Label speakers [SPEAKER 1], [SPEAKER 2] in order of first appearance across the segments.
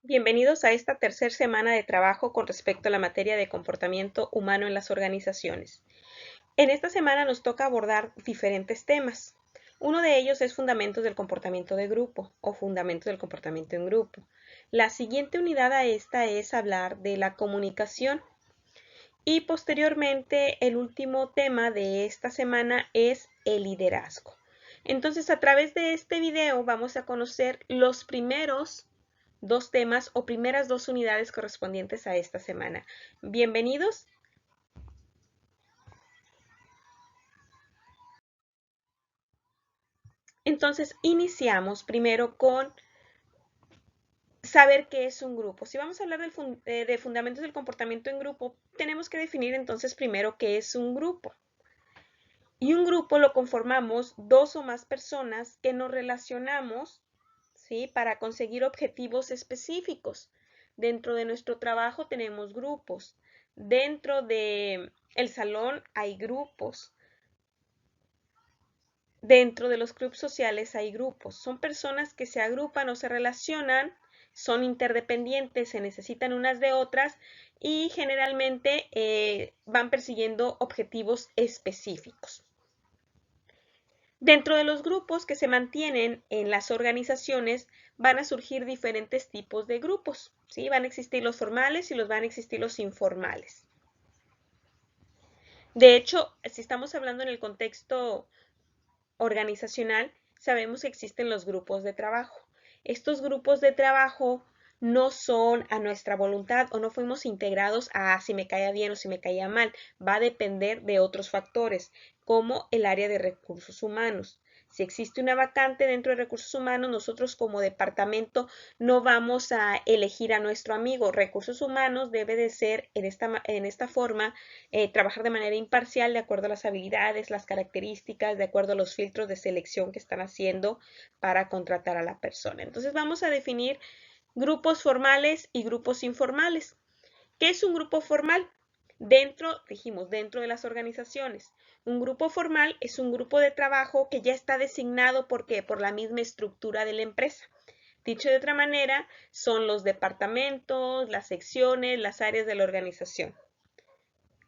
[SPEAKER 1] Bienvenidos a esta tercera semana de trabajo con respecto a la materia de comportamiento humano en las organizaciones. En esta semana nos toca abordar diferentes temas. Uno de ellos es fundamentos del comportamiento de grupo o fundamentos del comportamiento en grupo. La siguiente unidad a esta es hablar de la comunicación. Y posteriormente el último tema de esta semana es el liderazgo. Entonces, a través de este video vamos a conocer los primeros dos temas o primeras dos unidades correspondientes a esta semana. Bienvenidos. Entonces, iniciamos primero con saber qué es un grupo. Si vamos a hablar de fundamentos del comportamiento en grupo, tenemos que definir entonces primero qué es un grupo. Y un grupo lo conformamos dos o más personas que nos relacionamos, ¿sí?, para conseguir objetivos específicos. Dentro de nuestro trabajo tenemos grupos. Dentro del salón hay grupos. Dentro de los clubes sociales hay grupos. Son personas que se agrupan o se relacionan, son interdependientes, se necesitan unas de otras y generalmente van persiguiendo objetivos específicos. Dentro de los grupos que se mantienen en las organizaciones van a surgir diferentes tipos de grupos, ¿sí? Van a existir los formales y van a existir los informales. De hecho, si estamos hablando en el contexto organizacional, sabemos que existen los grupos de trabajo. Estos grupos de trabajo no son a nuestra voluntad o no fuimos integrados a si me caía bien o si me caía mal. Va a depender de otros factores, como el área de recursos humanos. Si existe una vacante dentro de recursos humanos, nosotros como departamento no vamos a elegir a nuestro amigo. Recursos humanos debe de ser en esta forma, trabajar de manera imparcial de acuerdo a las habilidades, las características, de acuerdo a los filtros de selección que están haciendo para contratar a la persona. Entonces vamos a definir grupos formales y grupos informales. ¿Qué es un grupo formal? Dijimos, dentro de las organizaciones. Un grupo formal es un grupo de trabajo que ya está designado ¿por qué? Por la misma estructura de la empresa. Dicho de otra manera, son los departamentos, las secciones, las áreas de la organización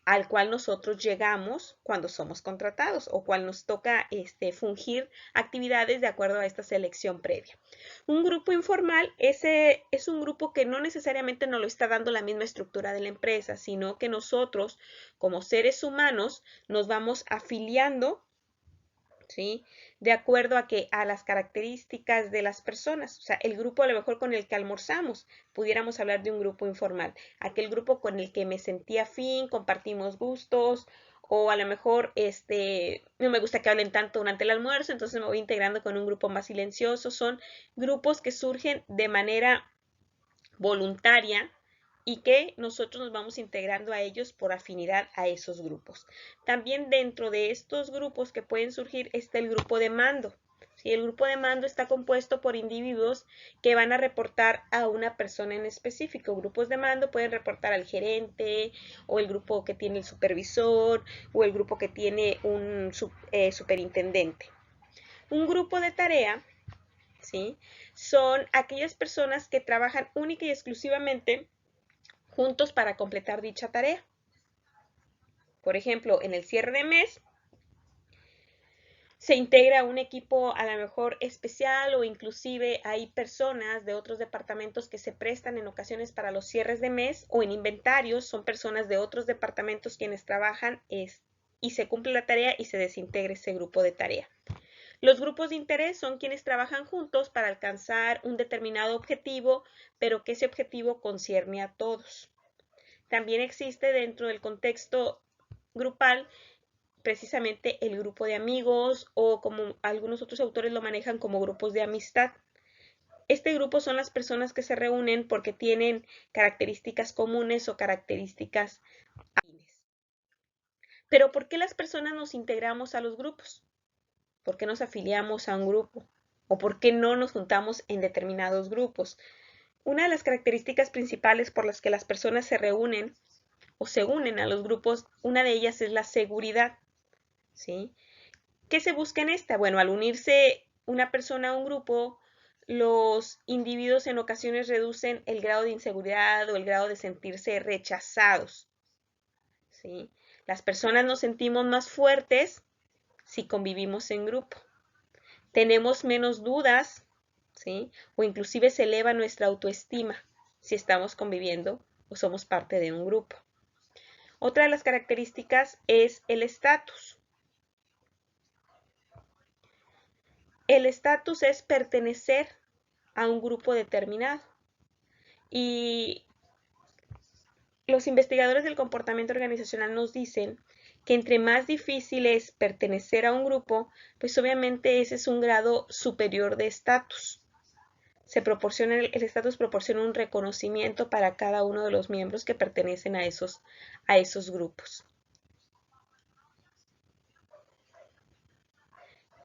[SPEAKER 1] al cual nosotros llegamos cuando somos contratados o cual nos toca fungir actividades de acuerdo a esta selección previa. Un grupo informal es un grupo que no necesariamente nos lo está dando la misma estructura de la empresa, sino que nosotros como seres humanos nos vamos afiliando, ¿sí?, de acuerdo a las características de las personas. O sea, el grupo a lo mejor con el que almorzamos, pudiéramos hablar de un grupo informal. Aquel grupo con el que me sentí afín, compartimos gustos, o a lo mejor no me gusta que hablen tanto durante el almuerzo, entonces me voy integrando con un grupo más silencioso. Son grupos que surgen de manera voluntaria y que nosotros nos vamos integrando a ellos por afinidad a esos grupos. También dentro de estos grupos que pueden surgir está el grupo de mando. ¿Sí? El grupo de mando está compuesto por individuos que van a reportar a una persona en específico. Grupos de mando pueden reportar al gerente o el grupo que tiene el supervisor o el grupo que tiene un superintendente. Un grupo de tarea, ¿sí?, son aquellas personas que trabajan única y exclusivamente juntos para completar dicha tarea. Por ejemplo, en el cierre de mes se integra un equipo a lo mejor especial o inclusive hay personas de otros departamentos que se prestan en ocasiones para los cierres de mes o en inventarios, son personas de otros departamentos quienes trabajan y se cumple la tarea y se desintegra ese grupo de tarea. Los grupos de interés son quienes trabajan juntos para alcanzar un determinado objetivo, pero que ese objetivo concierne a todos. También existe dentro del contexto grupal precisamente el grupo de amigos o como algunos otros autores lo manejan como grupos de amistad. Este grupo son las personas que se reúnen porque tienen características comunes o características afines. Pero ¿por qué las personas nos integramos a los grupos? ¿Por qué nos afiliamos a un grupo? ¿O por qué no nos juntamos en determinados grupos? Una de las características principales por las que las personas se reúnen o se unen a los grupos, una de ellas es la seguridad, ¿sí? ¿Qué se busca en esta? Bueno, al unirse una persona a un grupo, los individuos en ocasiones reducen el grado de inseguridad o el grado de sentirse rechazados, ¿sí? Las personas nos sentimos más fuertes si convivimos en grupo. Tenemos menos dudas, ¿sí? O inclusive se eleva nuestra autoestima si estamos conviviendo o somos parte de un grupo. Otra de las características es el estatus. El estatus es pertenecer a un grupo determinado. Y los investigadores del comportamiento organizacional nos dicen que entre más difícil es pertenecer a un grupo, pues obviamente ese es un grado superior de estatus. El estatus proporciona un reconocimiento para cada uno de los miembros que pertenecen a esos grupos.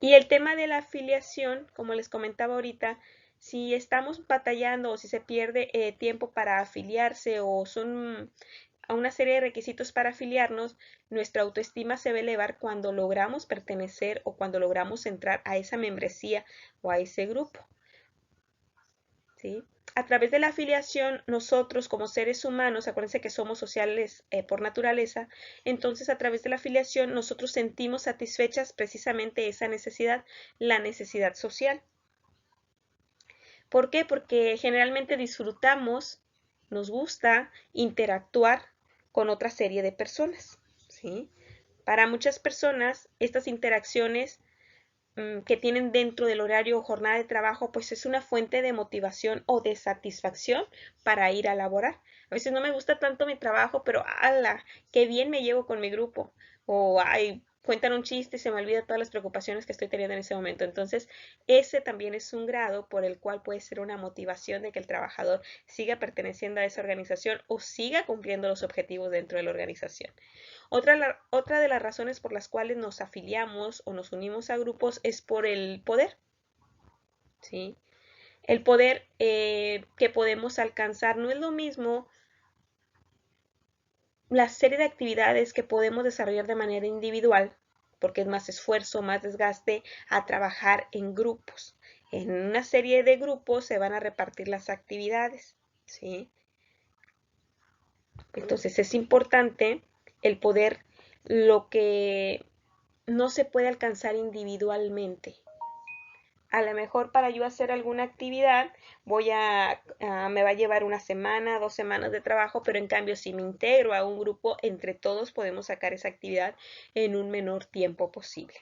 [SPEAKER 1] Y el tema de la afiliación, como les comentaba ahorita, si estamos batallando o si se pierde tiempo para afiliarse o son a una serie de requisitos para afiliarnos, nuestra autoestima se va a elevar cuando logramos pertenecer o cuando logramos entrar a esa membresía o a ese grupo. ¿Sí? A través de la afiliación, nosotros como seres humanos, acuérdense que somos sociales por naturaleza, entonces a través de la afiliación nosotros sentimos satisfechas precisamente esa necesidad, la necesidad social. ¿Por qué? Porque generalmente disfrutamos, nos gusta interactuar con otra serie de personas, ¿sí? Para muchas personas, estas interacciones que tienen dentro del horario o jornada de trabajo, pues es una fuente de motivación o de satisfacción para ir a laborar. A veces no me gusta tanto mi trabajo, pero ¡ala! ¡Qué bien me llevo con mi grupo! O ¡ay! Cuentan un chiste y se me olvida todas las preocupaciones que estoy teniendo en ese momento. Entonces, ese también es un grado por el cual puede ser una motivación de que el trabajador siga perteneciendo a esa organización o siga cumpliendo los objetivos dentro de la organización. Otra de las razones por las cuales nos afiliamos o nos unimos a grupos es por el poder, ¿sí? El poder que podemos alcanzar no es lo mismo la serie de actividades que podemos desarrollar de manera individual, porque es más esfuerzo, más desgaste, a trabajar en grupos. En una serie de grupos se van a repartir las actividades, ¿sí? Entonces es importante el poder, lo que no se puede alcanzar individualmente. A lo mejor para yo hacer alguna actividad me va a llevar una semana, 2 semanas de trabajo, pero en cambio si me integro a un grupo, entre todos podemos sacar esa actividad en un menor tiempo posible.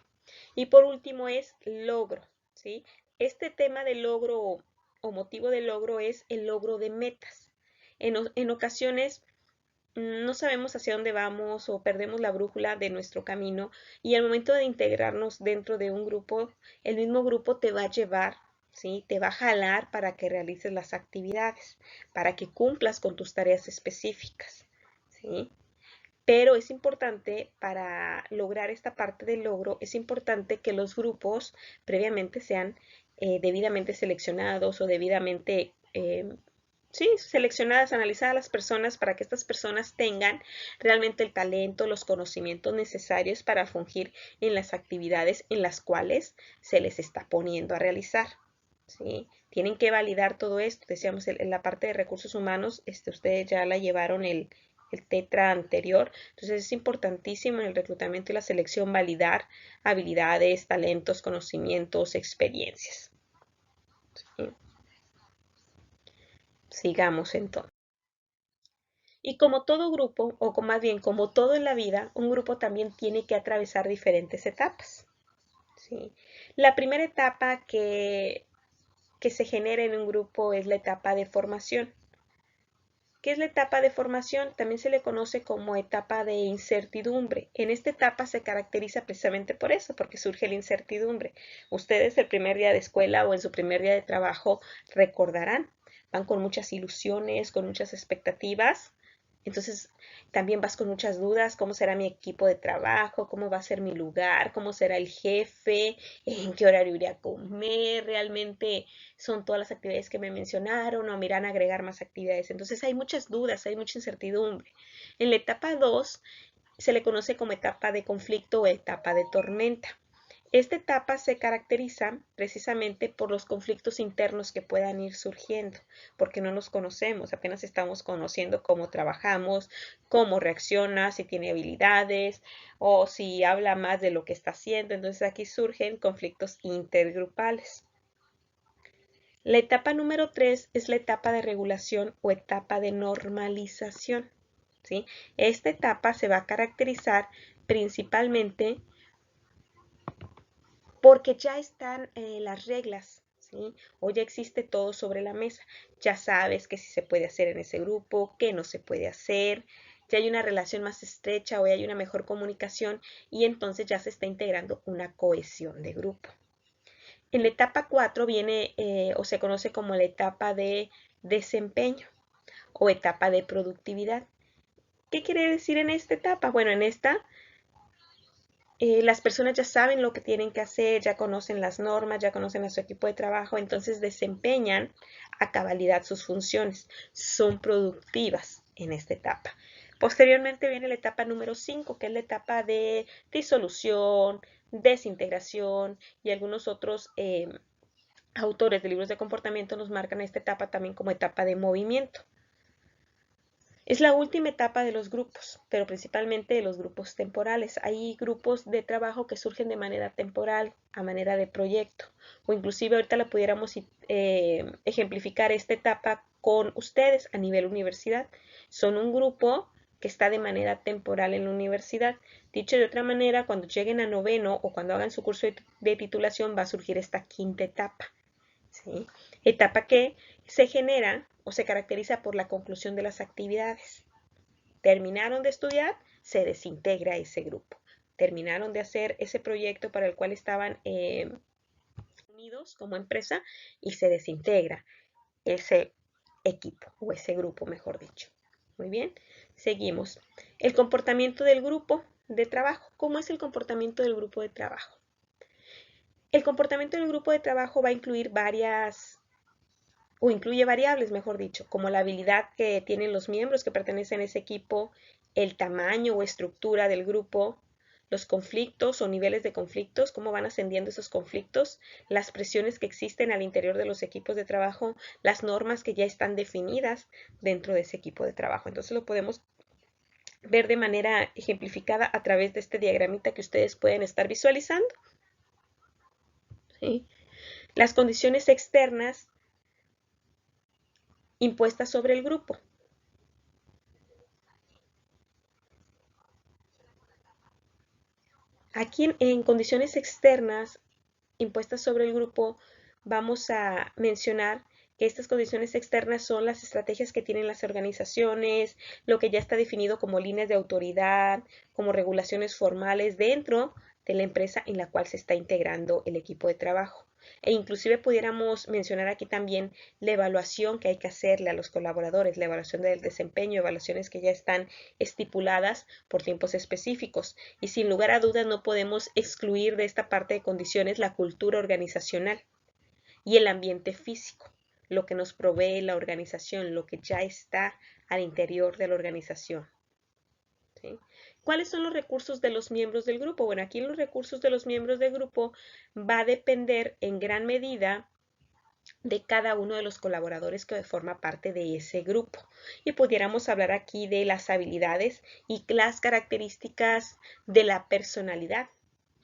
[SPEAKER 1] Y por último es logro, ¿sí? Este tema de logro o motivo de logro es el logro de metas. En ocasiones no sabemos hacia dónde vamos o perdemos la brújula de nuestro camino y al momento de integrarnos dentro de un grupo, el mismo grupo te va a llevar, ¿sí? Te va a jalar para que realices las actividades, para que cumplas con tus tareas específicas, ¿sí? Pero es importante, para lograr esta parte del logro, es importante que los grupos previamente sean debidamente seleccionados o debidamente sí, seleccionadas, analizadas las personas para que estas personas tengan realmente el talento, los conocimientos necesarios para fungir en las actividades en las cuales se les está poniendo a realizar. ¿Sí? Tienen que validar todo esto. Decíamos, en la parte de recursos humanos, ustedes ya la llevaron el tetra anterior. Entonces es importantísimo en el reclutamiento y la selección validar habilidades, talentos, conocimientos, experiencias. ¿Sí? Sigamos entonces. Y como todo grupo, o más bien como todo en la vida, un grupo también tiene que atravesar diferentes etapas. ¿Sí? La primera etapa que se genera en un grupo es la etapa de formación. ¿Qué es la etapa de formación? También se le conoce como etapa de incertidumbre. En esta etapa se caracteriza precisamente por eso, porque surge la incertidumbre. Ustedes el primer día de escuela o en su primer día de trabajo recordarán, van con muchas ilusiones, con muchas expectativas. Entonces también vas con muchas dudas, cómo será mi equipo de trabajo, cómo va a ser mi lugar, cómo será el jefe, en qué horario iré a comer, realmente son todas las actividades que me mencionaron o me irán a agregar más actividades. Entonces hay muchas dudas, hay mucha incertidumbre. En la etapa 2 se le conoce como etapa de conflicto o etapa de tormenta. Esta etapa se caracteriza precisamente por los conflictos internos que puedan ir surgiendo, porque no nos conocemos, apenas estamos conociendo cómo trabajamos, cómo reacciona, si tiene habilidades o si habla más de lo que está haciendo. Entonces aquí surgen conflictos intergrupales. La etapa número 3 es la etapa de regulación o etapa de normalización, ¿sí? Esta etapa se va a caracterizar principalmente porque ya están las reglas, ¿sí? O ya existe todo sobre la mesa. Ya sabes qué sí se puede hacer en ese grupo, qué no se puede hacer, ya hay una relación más estrecha o ya hay una mejor comunicación y entonces ya se está integrando una cohesión de grupo. En la etapa 4 viene o se conoce como la etapa de desempeño o etapa de productividad. ¿Qué quiere decir en esta etapa? Bueno, en esta las personas ya saben lo que tienen que hacer, ya conocen las normas, ya conocen a su equipo de trabajo, entonces desempeñan a cabalidad sus funciones, son productivas en esta etapa. Posteriormente viene la etapa número 5, que es la etapa de disolución, desintegración y algunos otros autores de libros de comportamiento nos marcan esta etapa también como etapa de movimiento. Es la última etapa de los grupos, pero principalmente de los grupos temporales. Hay grupos de trabajo que surgen de manera temporal, a manera de proyecto, o inclusive ahorita la pudiéramos ejemplificar esta etapa con ustedes a nivel universidad. Son un grupo que está de manera temporal en la universidad. Dicho de otra manera, cuando lleguen a noveno o cuando hagan su curso de titulación va a surgir esta quinta etapa, ¿sí? Etapa que se genera o se caracteriza por la conclusión de las actividades. Terminaron de estudiar, se desintegra ese grupo. Terminaron de hacer ese proyecto para el cual estaban unidos como empresa y se desintegra ese equipo o ese grupo, mejor dicho. Muy bien, seguimos. El comportamiento del grupo de trabajo. ¿Cómo es el comportamiento del grupo de trabajo? El comportamiento del grupo de trabajo va a incluir incluye variables, mejor dicho, como la habilidad que tienen los miembros que pertenecen a ese equipo, el tamaño o estructura del grupo, los conflictos o niveles de conflictos, cómo van ascendiendo esos conflictos, las presiones que existen al interior de los equipos de trabajo, las normas que ya están definidas dentro de ese equipo de trabajo. Entonces lo podemos ver de manera ejemplificada a través de este diagramita que ustedes pueden estar visualizando. ¿Sí? Las condiciones externas impuestas sobre el grupo. Aquí en condiciones externas impuestas sobre el grupo vamos a mencionar que estas condiciones externas son las estrategias que tienen las organizaciones, lo que ya está definido como líneas de autoridad, como regulaciones formales dentro de la empresa en la cual se está integrando el equipo de trabajo. E inclusive pudiéramos mencionar aquí también la evaluación que hay que hacerle a los colaboradores, la evaluación del desempeño, evaluaciones que ya están estipuladas por tiempos específicos. Y sin lugar a dudas no podemos excluir de esta parte de condiciones la cultura organizacional y el ambiente físico, lo que nos provee la organización, lo que ya está al interior de la organización. ¿Sí? ¿Cuáles son los recursos de los miembros del grupo? Bueno, aquí los recursos de los miembros del grupo va a depender en gran medida de cada uno de los colaboradores que forma parte de ese grupo. Y pudiéramos hablar aquí de las habilidades y las características de la personalidad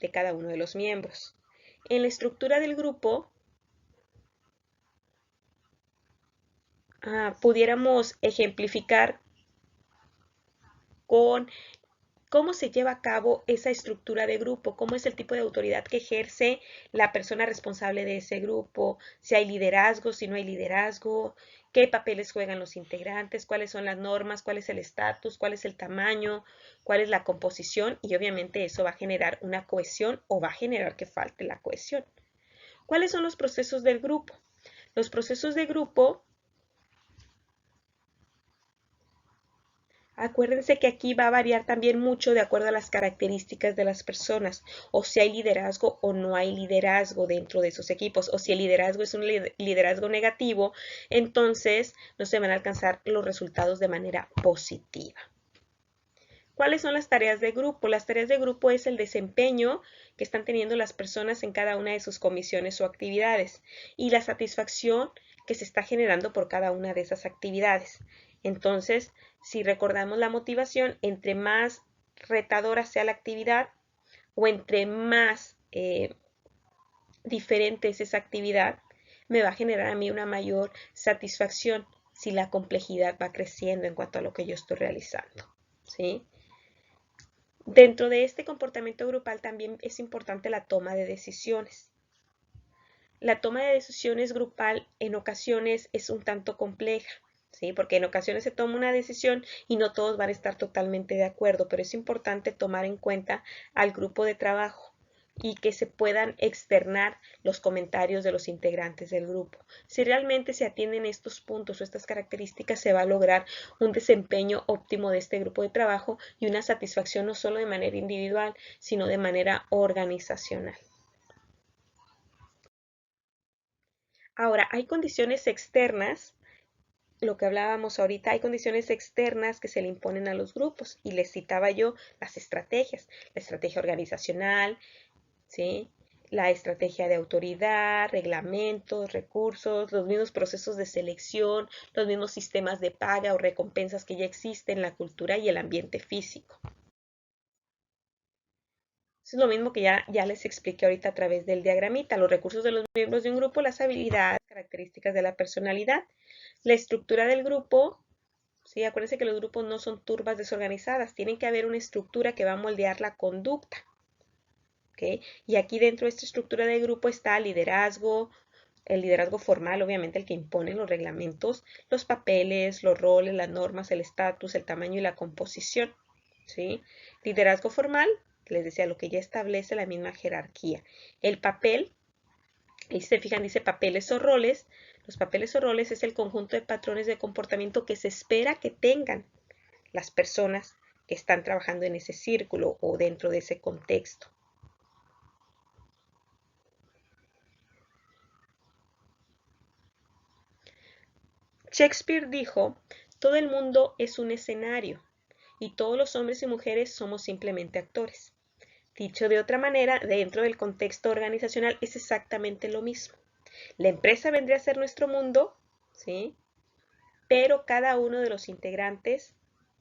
[SPEAKER 1] de cada uno de los miembros. En la estructura del grupo, pudiéramos ejemplificar con cómo se lleva a cabo esa estructura de grupo, cómo es el tipo de autoridad que ejerce la persona responsable de ese grupo, si hay liderazgo, si no hay liderazgo, qué papeles juegan los integrantes, cuáles son las normas, cuál es el estatus, cuál es el tamaño, cuál es la composición y obviamente eso va a generar una cohesión o va a generar que falte la cohesión. ¿Cuáles son los procesos del grupo? Los procesos de grupo, acuérdense que aquí va a variar también mucho de acuerdo a las características de las personas, o si hay liderazgo o no hay liderazgo dentro de esos equipos, o si el liderazgo es un liderazgo negativo, entonces no se van a alcanzar los resultados de manera positiva. ¿Cuáles son las tareas de grupo? Las tareas de grupo es el desempeño que están teniendo las personas en cada una de sus comisiones o actividades y la satisfacción que se está generando por cada una de esas actividades. Entonces, si recordamos la motivación, entre más retadora sea la actividad o entre más diferente es esa actividad, me va a generar a mí una mayor satisfacción si la complejidad va creciendo en cuanto a lo que yo estoy realizando, ¿sí? Dentro de este comportamiento grupal también es importante la toma de decisiones. La toma de decisiones grupal en ocasiones es un tanto compleja, ¿sí? Porque en ocasiones se toma una decisión y no todos van a estar totalmente de acuerdo, pero es importante tomar en cuenta al grupo de trabajo y que se puedan externar los comentarios de los integrantes del grupo. Si realmente se atienden estos puntos o estas características, se va a lograr un desempeño óptimo de este grupo de trabajo y una satisfacción no solo de manera individual, sino de manera organizacional. Ahora, hay condiciones externas, lo que hablábamos ahorita, hay condiciones externas que se le imponen a los grupos y les citaba yo las estrategias, la estrategia organizacional, ¿sí? La estrategia de autoridad, reglamentos, recursos, los mismos procesos de selección, los mismos sistemas de paga o recompensas que ya existen, la cultura y el ambiente físico. Eso es lo mismo que ya les expliqué ahorita a través del diagramita, los recursos de los miembros de un grupo, las habilidades, características de la personalidad, la estructura del grupo. Sí, acuérdense que los grupos no son turbas desorganizadas, tienen que haber una estructura que va a moldear la conducta. ¿Okay? Y aquí dentro de esta estructura de grupo está el liderazgo formal, obviamente el que impone los reglamentos, los papeles, los roles, las normas, el estatus, el tamaño y la composición. ¿Sí? Liderazgo formal, les decía, lo que ya establece la misma jerarquía. El papel, y si se fijan, dice papeles o roles. Los papeles o roles es el conjunto de patrones de comportamiento que se espera que tengan las personas que están trabajando en ese círculo o dentro de ese contexto. Shakespeare dijo, todo el mundo es un escenario y todos los hombres y mujeres somos simplemente actores. Dicho de otra manera, dentro del contexto organizacional es exactamente lo mismo. La empresa vendría a ser nuestro mundo, ¿sí? Pero cada uno de los integrantes,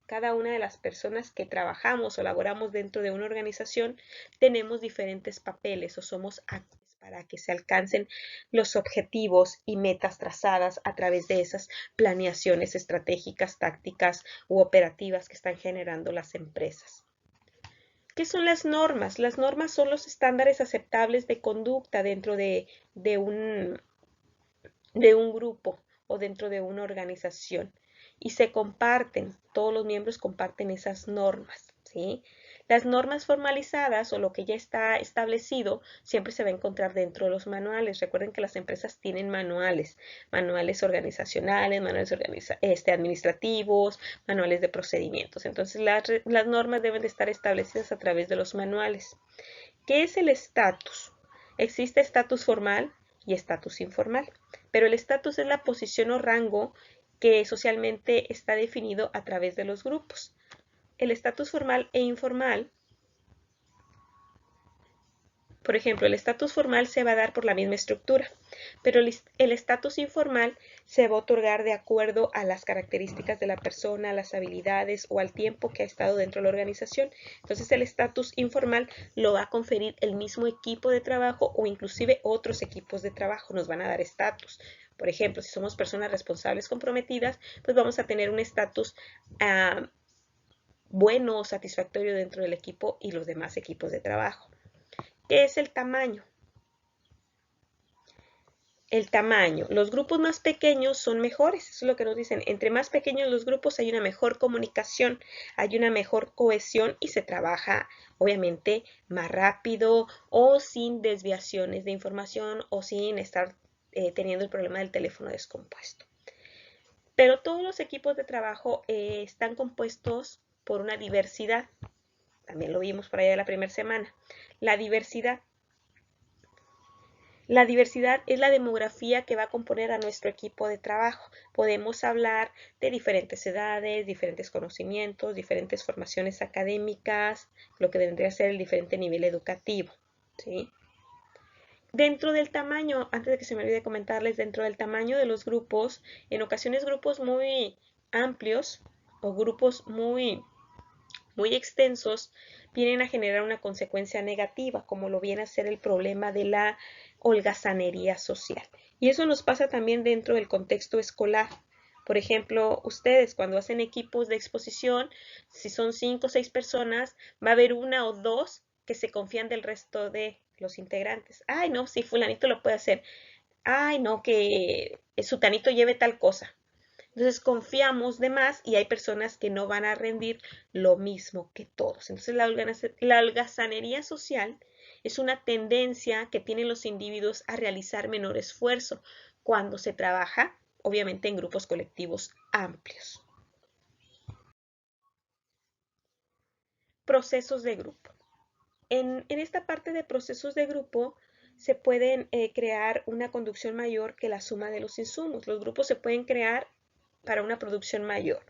[SPEAKER 1] cada una de las personas que trabajamos o laboramos dentro de una organización, tenemos diferentes papeles o somos actores para que se alcancen los objetivos y metas trazadas a través de esas planeaciones estratégicas, tácticas u operativas que están generando las empresas. ¿Qué son las normas? Las normas son los estándares aceptables de conducta dentro de un grupo o dentro de una organización y se comparten, todos los miembros comparten esas normas, ¿sí? Las normas formalizadas o lo que ya está establecido siempre se va a encontrar dentro de los manuales. Recuerden que las empresas tienen manuales, manuales organizacionales, manuales administrativos, manuales de procedimientos. Entonces las normas deben de estar establecidas a través de los manuales. ¿Qué es el estatus? Existe estatus formal y estatus informal, pero el estatus es la posición o rango que socialmente está definido a través de los grupos. El estatus formal e informal, por ejemplo, el estatus formal se va a dar por la misma estructura, pero el estatus informal se va a otorgar de acuerdo a las características de la persona, las habilidades o al tiempo que ha estado dentro de la organización. Entonces el estatus informal lo va a conferir el mismo equipo de trabajo o inclusive otros equipos de trabajo nos van a dar estatus. Por ejemplo, si somos personas responsables comprometidas, pues vamos a tener un estatus bueno o satisfactorio dentro del equipo y los demás equipos de trabajo. ¿Qué es el tamaño? El tamaño. Los grupos más pequeños son mejores, eso es lo que nos dicen. Entre más pequeños los grupos hay una mejor comunicación, hay una mejor cohesión y se trabaja obviamente más rápido o sin desviaciones de información o sin estar teniendo el problema del teléfono descompuesto. Pero todos los equipos de trabajo están compuestos por una diversidad. También lo vimos por allá la primera semana. La diversidad La diversidad es la demografía que va a componer a nuestro equipo de trabajo. Podemos hablar de diferentes edades, diferentes conocimientos, diferentes formaciones académicas, lo que vendría a ser el diferente nivel educativo, ¿sí? Dentro del tamaño, antes de que se me olvide comentarles, dentro del tamaño de los grupos, en ocasiones grupos muy amplios o grupos muy extensos vienen a generar una consecuencia negativa, como lo viene a ser el problema de la holgazanería social. Y eso nos pasa también dentro del contexto escolar. Por ejemplo, ustedes cuando hacen equipos de exposición, si son 5 o 6 personas, va a haber una o dos que se confían del resto de los integrantes. Ay, no, si fulanito lo puede hacer. Ay, no, que sutanito lleve tal cosa. Entonces confiamos de más y hay personas que no van a rendir lo mismo que todos. Entonces la holgazanería social es una tendencia que tienen los individuos a realizar menor esfuerzo cuando se trabaja, obviamente, en grupos colectivos amplios. Procesos de grupo. En esta parte de procesos de grupo se pueden crear una conducción mayor que la suma de los insumos. Los grupos se pueden crear para una producción mayor.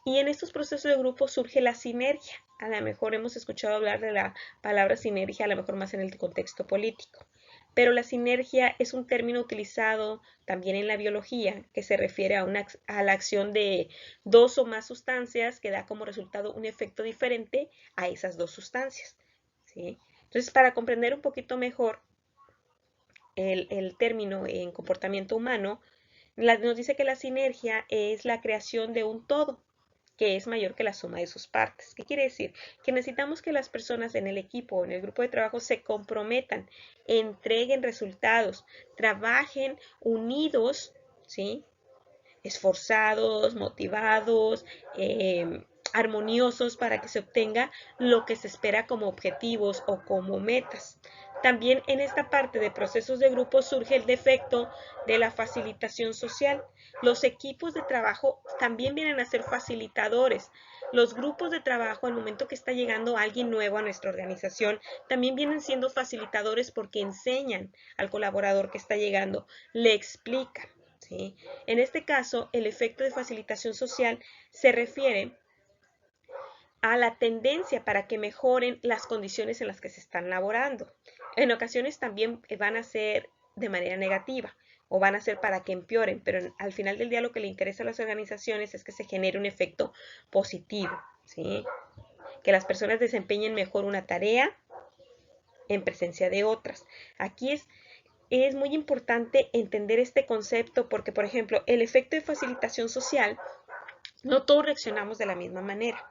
[SPEAKER 1] Y en estos procesos de grupo surge la sinergia. A lo mejor hemos escuchado hablar de la palabra sinergia, a lo mejor más en el contexto político. Pero la sinergia es un término utilizado también en la biología que se refiere a la acción de dos o más sustancias que da como resultado un efecto diferente a esas dos sustancias, ¿sí? Entonces, para comprender un poquito mejor el término en comportamiento humano, nos dice que la sinergia es la creación de un todo que es mayor que la suma de sus partes. ¿Qué quiere decir? Que necesitamos que las personas en el equipo o en el grupo de trabajo se comprometan, entreguen resultados, trabajen unidos, ¿sí? Esforzados, motivados, armoniosos para que se obtenga lo que se espera como objetivos o como metas. También en esta parte de procesos de grupo surge el defecto de la facilitación social. Los equipos de trabajo también vienen a ser facilitadores. Los grupos de trabajo, al momento que está llegando alguien nuevo a nuestra organización, también vienen siendo facilitadores porque enseñan al colaborador que está llegando, le explican, ¿sí? En este caso, el efecto de facilitación social se refiere a la tendencia para que mejoren las condiciones en las que se están laborando. En ocasiones también van a ser de manera negativa o van a ser para que empeoren, pero al final del día lo que le interesa a las organizaciones es que se genere un efecto positivo, ¿sí? Que las personas desempeñen mejor una tarea en presencia de otras. Aquí es muy importante entender este concepto porque, por ejemplo, el efecto de facilitación social, no todos reaccionamos de la misma manera.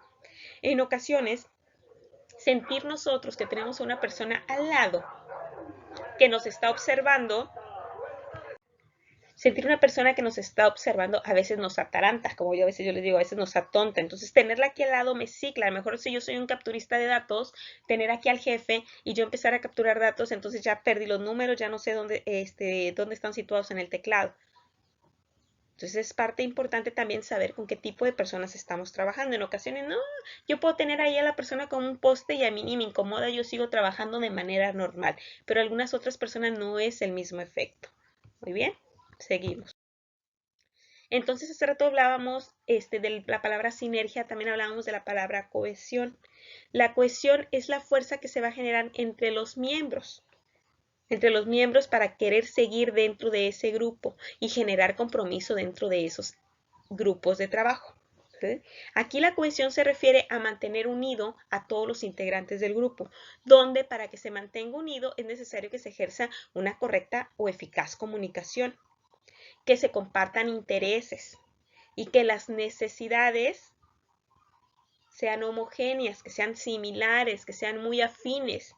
[SPEAKER 1] En ocasiones, sentir nosotros que tenemos a una persona al lado que nos está observando, sentir una persona que nos está observando a veces nos ataranta, como yo a veces yo les digo, a veces nos atonta. Entonces, tenerla aquí al lado me cicla. A lo mejor si yo soy un capturista de datos, tener aquí al jefe y yo empezar a capturar datos, entonces ya perdí los números, ya no sé dónde están situados en el teclado. Entonces es parte importante también saber con qué tipo de personas estamos trabajando. En ocasiones, no, yo puedo tener ahí a la persona con un poste y a mí ni me incomoda, yo sigo trabajando de manera normal, pero algunas otras personas no es el mismo efecto. Muy bien, seguimos. Entonces hace rato hablábamos de la palabra sinergia, también hablábamos de la palabra cohesión. La cohesión es la fuerza que se va a generar entre los miembros para querer seguir dentro de ese grupo y generar compromiso dentro de esos grupos de trabajo. ¿Sí? Aquí la cohesión se refiere a mantener unido a todos los integrantes del grupo, donde para que se mantenga unido es necesario que se ejerza una correcta o eficaz comunicación, que se compartan intereses y que las necesidades sean homogéneas, que sean similares, que sean muy afines,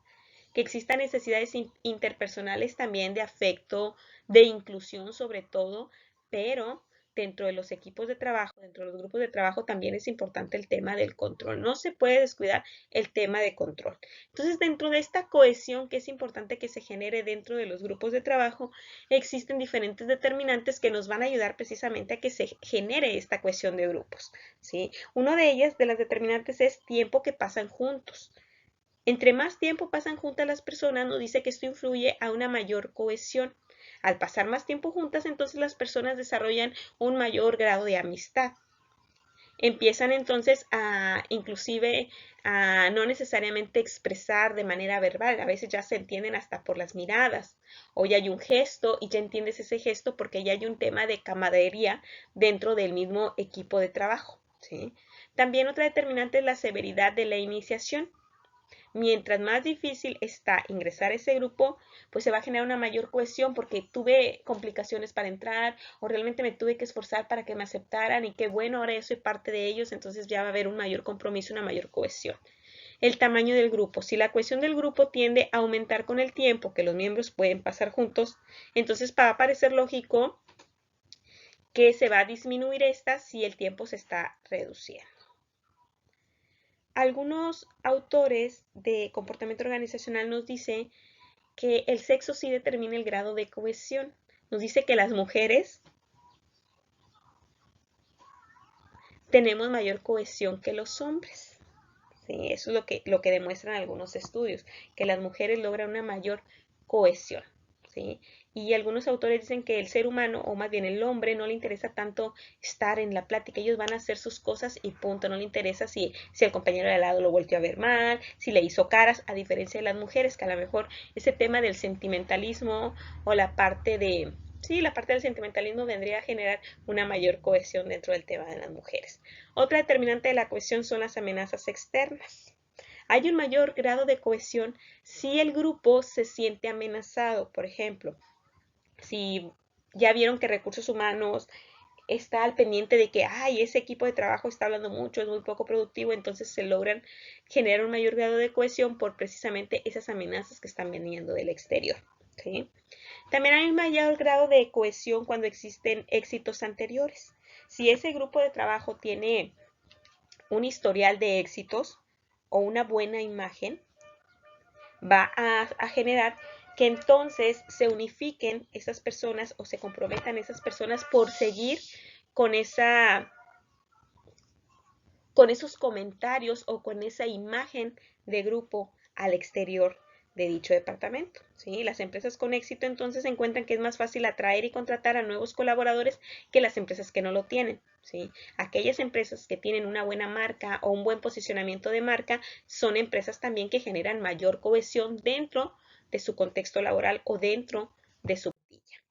[SPEAKER 1] que existan necesidades interpersonales también de afecto, de inclusión sobre todo, pero dentro de los equipos de trabajo, dentro de los grupos de trabajo también es importante el tema del control. No se puede descuidar el tema de control. Entonces, dentro de esta cohesión que es importante que se genere dentro de los grupos de trabajo, existen diferentes determinantes que nos van a ayudar precisamente a que se genere esta cohesión de grupos, ¿sí? Una de ellas, de las determinantes, es tiempo que pasan juntos. Entre más tiempo pasan juntas las personas, nos dice que esto influye a una mayor cohesión. Al pasar más tiempo juntas, entonces las personas desarrollan un mayor grado de amistad. Empiezan entonces a inclusive a no necesariamente expresar de manera verbal, a veces ya se entienden hasta por las miradas, o ya hay un gesto y ya entiendes ese gesto porque ya hay un tema de camaradería dentro del mismo equipo de trabajo, ¿sí? También otra determinante es la severidad de la iniciación. Mientras más difícil está ingresar a ese grupo, pues se va a generar una mayor cohesión porque tuve complicaciones para entrar o realmente me tuve que esforzar para que me aceptaran y qué bueno, ahora yo soy parte de ellos, entonces ya va a haber un mayor compromiso, una mayor cohesión. El tamaño del grupo. Si la cohesión del grupo tiende a aumentar con el tiempo que los miembros pueden pasar juntos, entonces va a parecer lógico que se va a disminuir esta si el tiempo se está reduciendo. Algunos autores de comportamiento organizacional nos dicen que el sexo sí determina el grado de cohesión. Nos dice que las mujeres tenemos mayor cohesión que los hombres. Sí, eso es lo que demuestran algunos estudios, que las mujeres logran una mayor cohesión. ¿Sí? Y algunos autores dicen que el ser humano, o más bien el hombre, no le interesa tanto estar en la plática, ellos van a hacer sus cosas y punto, no le interesa si el compañero de al lado lo volteó a ver mal, si le hizo caras, a diferencia de las mujeres, que a lo mejor ese tema del sentimentalismo o la parte de, sí, la parte del sentimentalismo vendría a generar una mayor cohesión dentro del tema de las mujeres. Otra determinante de la cohesión son las amenazas externas. Hay un mayor grado de cohesión si el grupo se siente amenazado. Por ejemplo, si ya vieron que recursos humanos está al pendiente de que, ay, ese equipo de trabajo está hablando mucho, es muy poco productivo, entonces se logran generar un mayor grado de cohesión por precisamente esas amenazas que están viniendo del exterior. ¿Sí? También hay un mayor grado de cohesión cuando existen éxitos anteriores. Si ese grupo de trabajo tiene un historial de éxitos o una buena imagen, va a generar que entonces se unifiquen esas personas o se comprometan esas personas por seguir con con esos comentarios o con esa imagen de grupo al exterior de dicho departamento. ¿Sí? Las empresas con éxito entonces encuentran que es más fácil atraer y contratar a nuevos colaboradores que las empresas que no lo tienen. ¿Sí? Aquellas empresas que tienen una buena marca o un buen posicionamiento de marca son empresas también que generan mayor cohesión dentro de su contexto laboral o dentro de su plantilla.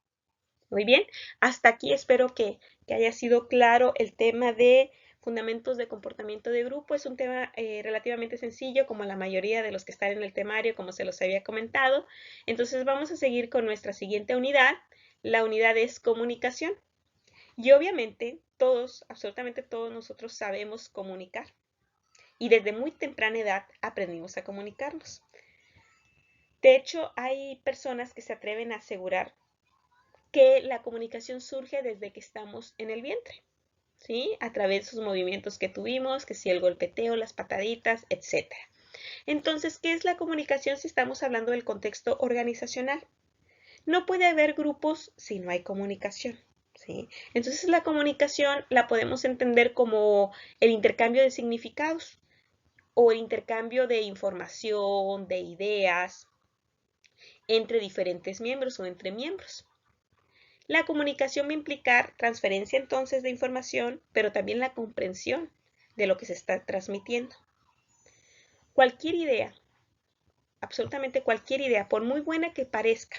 [SPEAKER 1] Muy bien, hasta aquí espero que haya sido claro el tema de fundamentos de comportamiento de grupo. Es un tema relativamente sencillo, como la mayoría de los que están en el temario, como se los había comentado. Entonces vamos a seguir con nuestra siguiente unidad. La unidad es comunicación. Y obviamente todos, absolutamente todos nosotros sabemos comunicar. Y desde muy temprana edad aprendimos a comunicarnos. De hecho, hay personas que se atreven a asegurar que la comunicación surge desde que estamos en el vientre, ¿sí? A través de sus movimientos que tuvimos, que si el golpeteo, las pataditas, etc. Entonces, ¿qué es la comunicación si estamos hablando del contexto organizacional? No puede haber grupos si no hay comunicación, ¿sí? Entonces, la comunicación la podemos entender como el intercambio de significados o el intercambio de información, de ideas entre diferentes miembros o entre miembros. La comunicación va a implicar transferencia entonces de información, pero también la comprensión de lo que se está transmitiendo. Cualquier idea, absolutamente cualquier idea, por muy buena que parezca,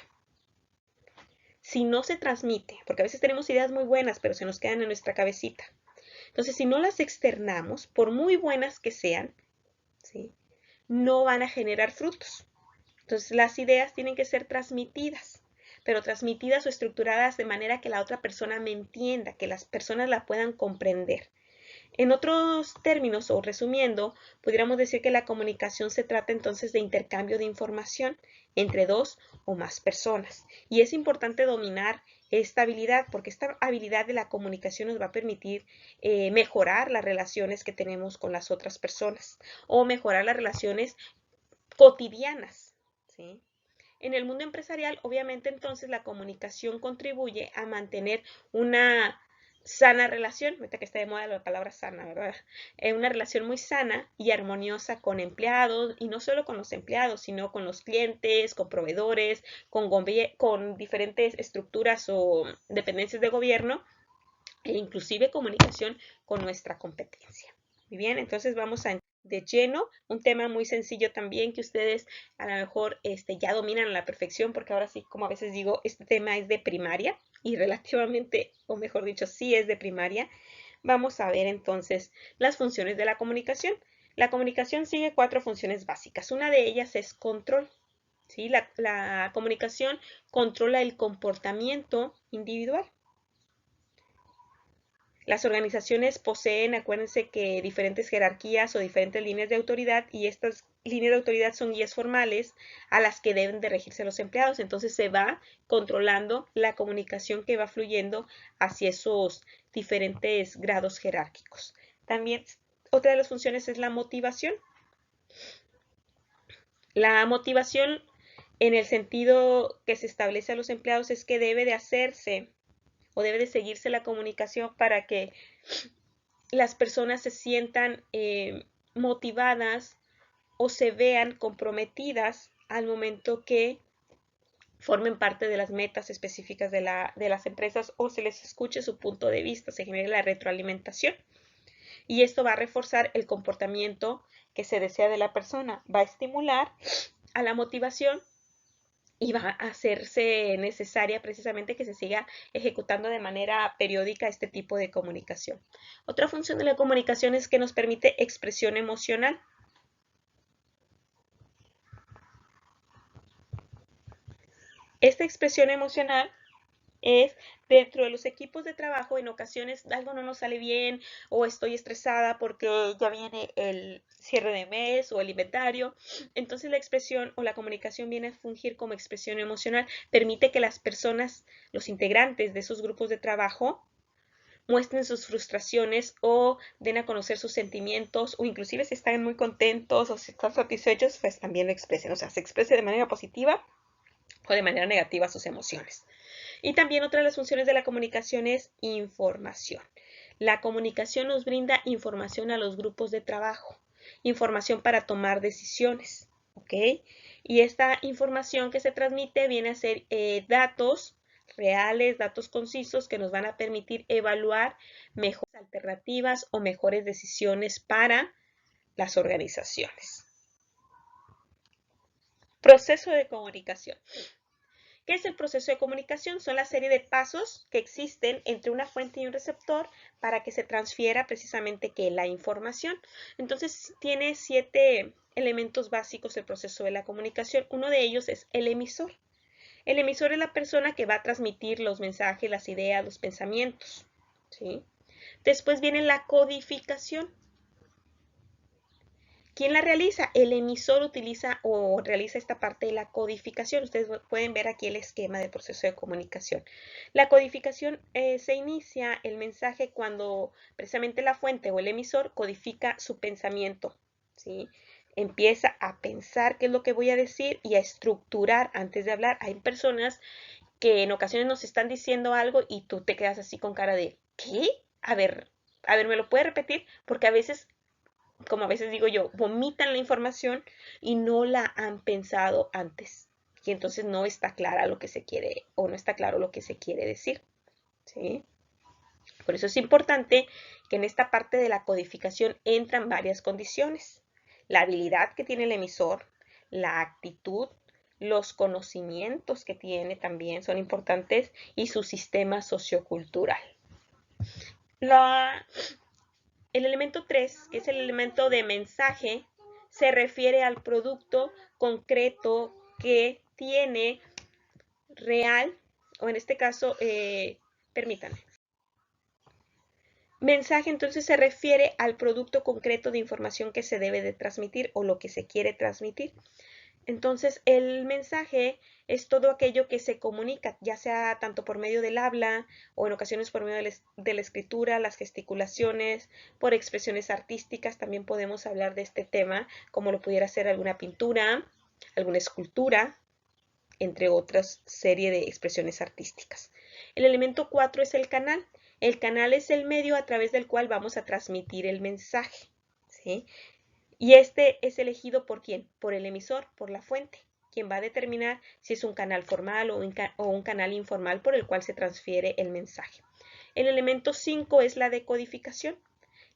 [SPEAKER 1] si no se transmite, porque a veces tenemos ideas muy buenas, pero se nos quedan en nuestra cabecita. Entonces, si no las externamos, por muy buenas que sean, ¿sí? No van a generar frutos. Entonces, las ideas tienen que ser transmitidas, pero transmitidas o estructuradas de manera que la otra persona me entienda, que las personas la puedan comprender. En otros términos, o resumiendo, pudiéramos decir que la comunicación se trata entonces de intercambio de información entre dos o más personas. Y es importante dominar esta habilidad, porque esta habilidad de la comunicación nos va a permitir mejorar las relaciones que tenemos con las otras personas o mejorar las relaciones cotidianas, ¿sí? En el mundo empresarial, obviamente, entonces la comunicación contribuye a mantener una sana relación, ahorita que está de moda la palabra sana, ¿verdad? Una relación muy sana y armoniosa con empleados, y no solo con los empleados, sino con los clientes, con proveedores, con diferentes estructuras o dependencias de gobierno, e inclusive comunicación con nuestra competencia. Muy bien, entonces vamos a de lleno, un tema muy sencillo también que ustedes a lo mejor ya dominan a la perfección, porque ahora sí, como a veces digo, este tema es de primaria y relativamente, o mejor dicho, sí es de primaria. Vamos a ver entonces las funciones de la comunicación. La comunicación sigue 4 funciones básicas. Una de ellas es control. ¿Sí? La comunicación controla el comportamiento individual. Las organizaciones poseen, acuérdense que diferentes jerarquías o diferentes líneas de autoridad, y estas líneas de autoridad son guías formales a las que deben de regirse los empleados. Entonces se va controlando la comunicación que va fluyendo hacia esos diferentes grados jerárquicos. También otra de las funciones es la motivación. La motivación en el sentido que se establece a los empleados es que debe de hacerse o debe de seguirse la comunicación para que las personas se sientan motivadas o se vean comprometidas al momento que formen parte de las metas específicas de las empresas, o se les escuche su punto de vista, se genere la retroalimentación. Y esto va a reforzar el comportamiento que se desea de la persona, va a estimular a la motivación y va a hacerse necesaria precisamente que se siga ejecutando de manera periódica este tipo de comunicación. Otra función de la comunicación es que nos permite expresión emocional. Esta expresión emocional es dentro de los equipos de trabajo. En ocasiones algo no nos sale bien o estoy estresada porque ya viene el cierre de mes o el inventario. Entonces la expresión o la comunicación viene a fungir como expresión emocional. Permite que las personas, los integrantes de esos grupos de trabajo, muestren sus frustraciones o den a conocer sus sentimientos, o inclusive si están muy contentos o si están satisfechos, pues también lo expresen. O sea, se exprese de manera positiva o de manera negativa sus emociones. Y también otra de las funciones de la comunicación es información. La comunicación nos brinda información a los grupos de trabajo, información para tomar decisiones, ¿ok? Y esta información que se transmite viene a ser datos reales, datos concisos que nos van a permitir evaluar mejores alternativas o mejores decisiones para las organizaciones. Proceso de comunicación. ¿Qué es el proceso de comunicación? Son la serie de pasos que existen entre una fuente y un receptor para que se transfiera precisamente la información. Entonces tiene 7 elementos básicos el proceso de la comunicación. Uno de ellos es el emisor. El emisor es la persona que va a transmitir los mensajes, las ideas, los pensamientos, ¿sí? Después viene la codificación. ¿Quién la realiza? El emisor utiliza o realiza esta parte de la codificación. Ustedes pueden ver aquí el esquema del proceso de comunicación. La codificación se inicia el mensaje cuando precisamente la fuente o el emisor codifica su pensamiento, ¿sí? Empieza a pensar qué es lo que voy a decir y a estructurar antes de hablar. Hay personas que en ocasiones nos están diciendo algo y tú te quedas así con cara de ¿qué? A ver, ¿me lo puede repetir? Porque a veces, como a veces digo yo, vomitan la información y no la han pensado antes. Y entonces no está clara lo que se quiere o no está claro lo que se quiere decir, ¿sí? Por eso es importante que en esta parte de la codificación entran varias condiciones. La habilidad que tiene el emisor, la actitud, los conocimientos que tiene también son importantes y su sistema sociocultural. El elemento 3, que es el elemento de mensaje, se refiere al producto concreto que tiene real, o en este caso, permítanme. Mensaje entonces se refiere al producto concreto de información que se debe de transmitir o lo que se quiere transmitir. Entonces, el mensaje es todo aquello que se comunica, ya sea tanto por medio del habla o en ocasiones por medio de la escritura, las gesticulaciones, por expresiones artísticas. También podemos hablar de este tema, como lo pudiera ser alguna pintura, alguna escultura, entre otras serie de expresiones artísticas. El elemento 4 es el canal. El canal es el medio a través del cual vamos a transmitir el mensaje, ¿sí? Y este es elegido ¿por quién? Por el emisor, por la fuente, quien va a determinar si es un canal formal o un canal informal por el cual se transfiere el mensaje. El elemento 5 es la decodificación,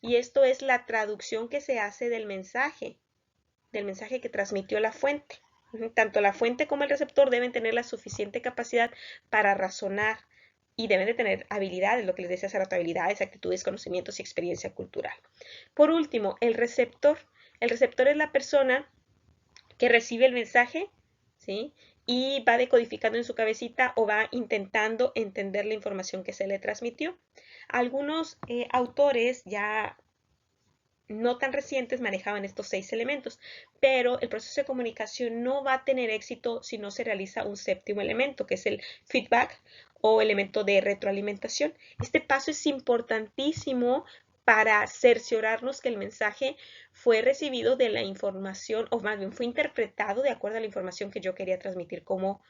[SPEAKER 1] y esto es la traducción que se hace del mensaje que transmitió la fuente. Tanto la fuente como el receptor deben tener la suficiente capacidad para razonar y deben de tener habilidades, lo que les decía hace rato, habilidades, actitudes, conocimientos y experiencia cultural. Por último, el receptor. El receptor es la persona que recibe el mensaje, ¿sí? Y va decodificando en su cabecita o va intentando entender la información que se le transmitió. Algunos autores ya no tan recientes manejaban estos 6 elementos, pero el proceso de comunicación no va a tener éxito si no se realiza un séptimo elemento, que es el feedback o elemento de retroalimentación. Este paso es importantísimo para cerciorarnos que el mensaje fue recibido de la información, o más bien fue interpretado de acuerdo a la información que yo quería transmitir como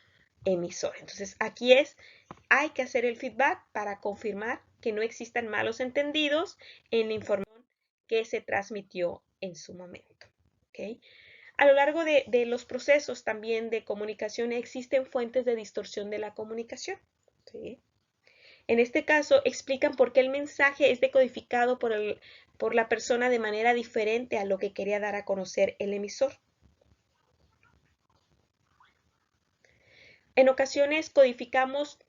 [SPEAKER 1] emisor. Entonces, aquí hay que hacer el feedback para confirmar que no existan malos entendidos en la información que se transmitió en su momento. ¿Okay? A lo largo de los procesos también de comunicación existen fuentes de distorsión de la comunicación. ¿Sí? En este caso explican por qué el mensaje es decodificado por la persona de manera diferente a lo que quería dar a conocer el emisor. En ocasiones codificamos,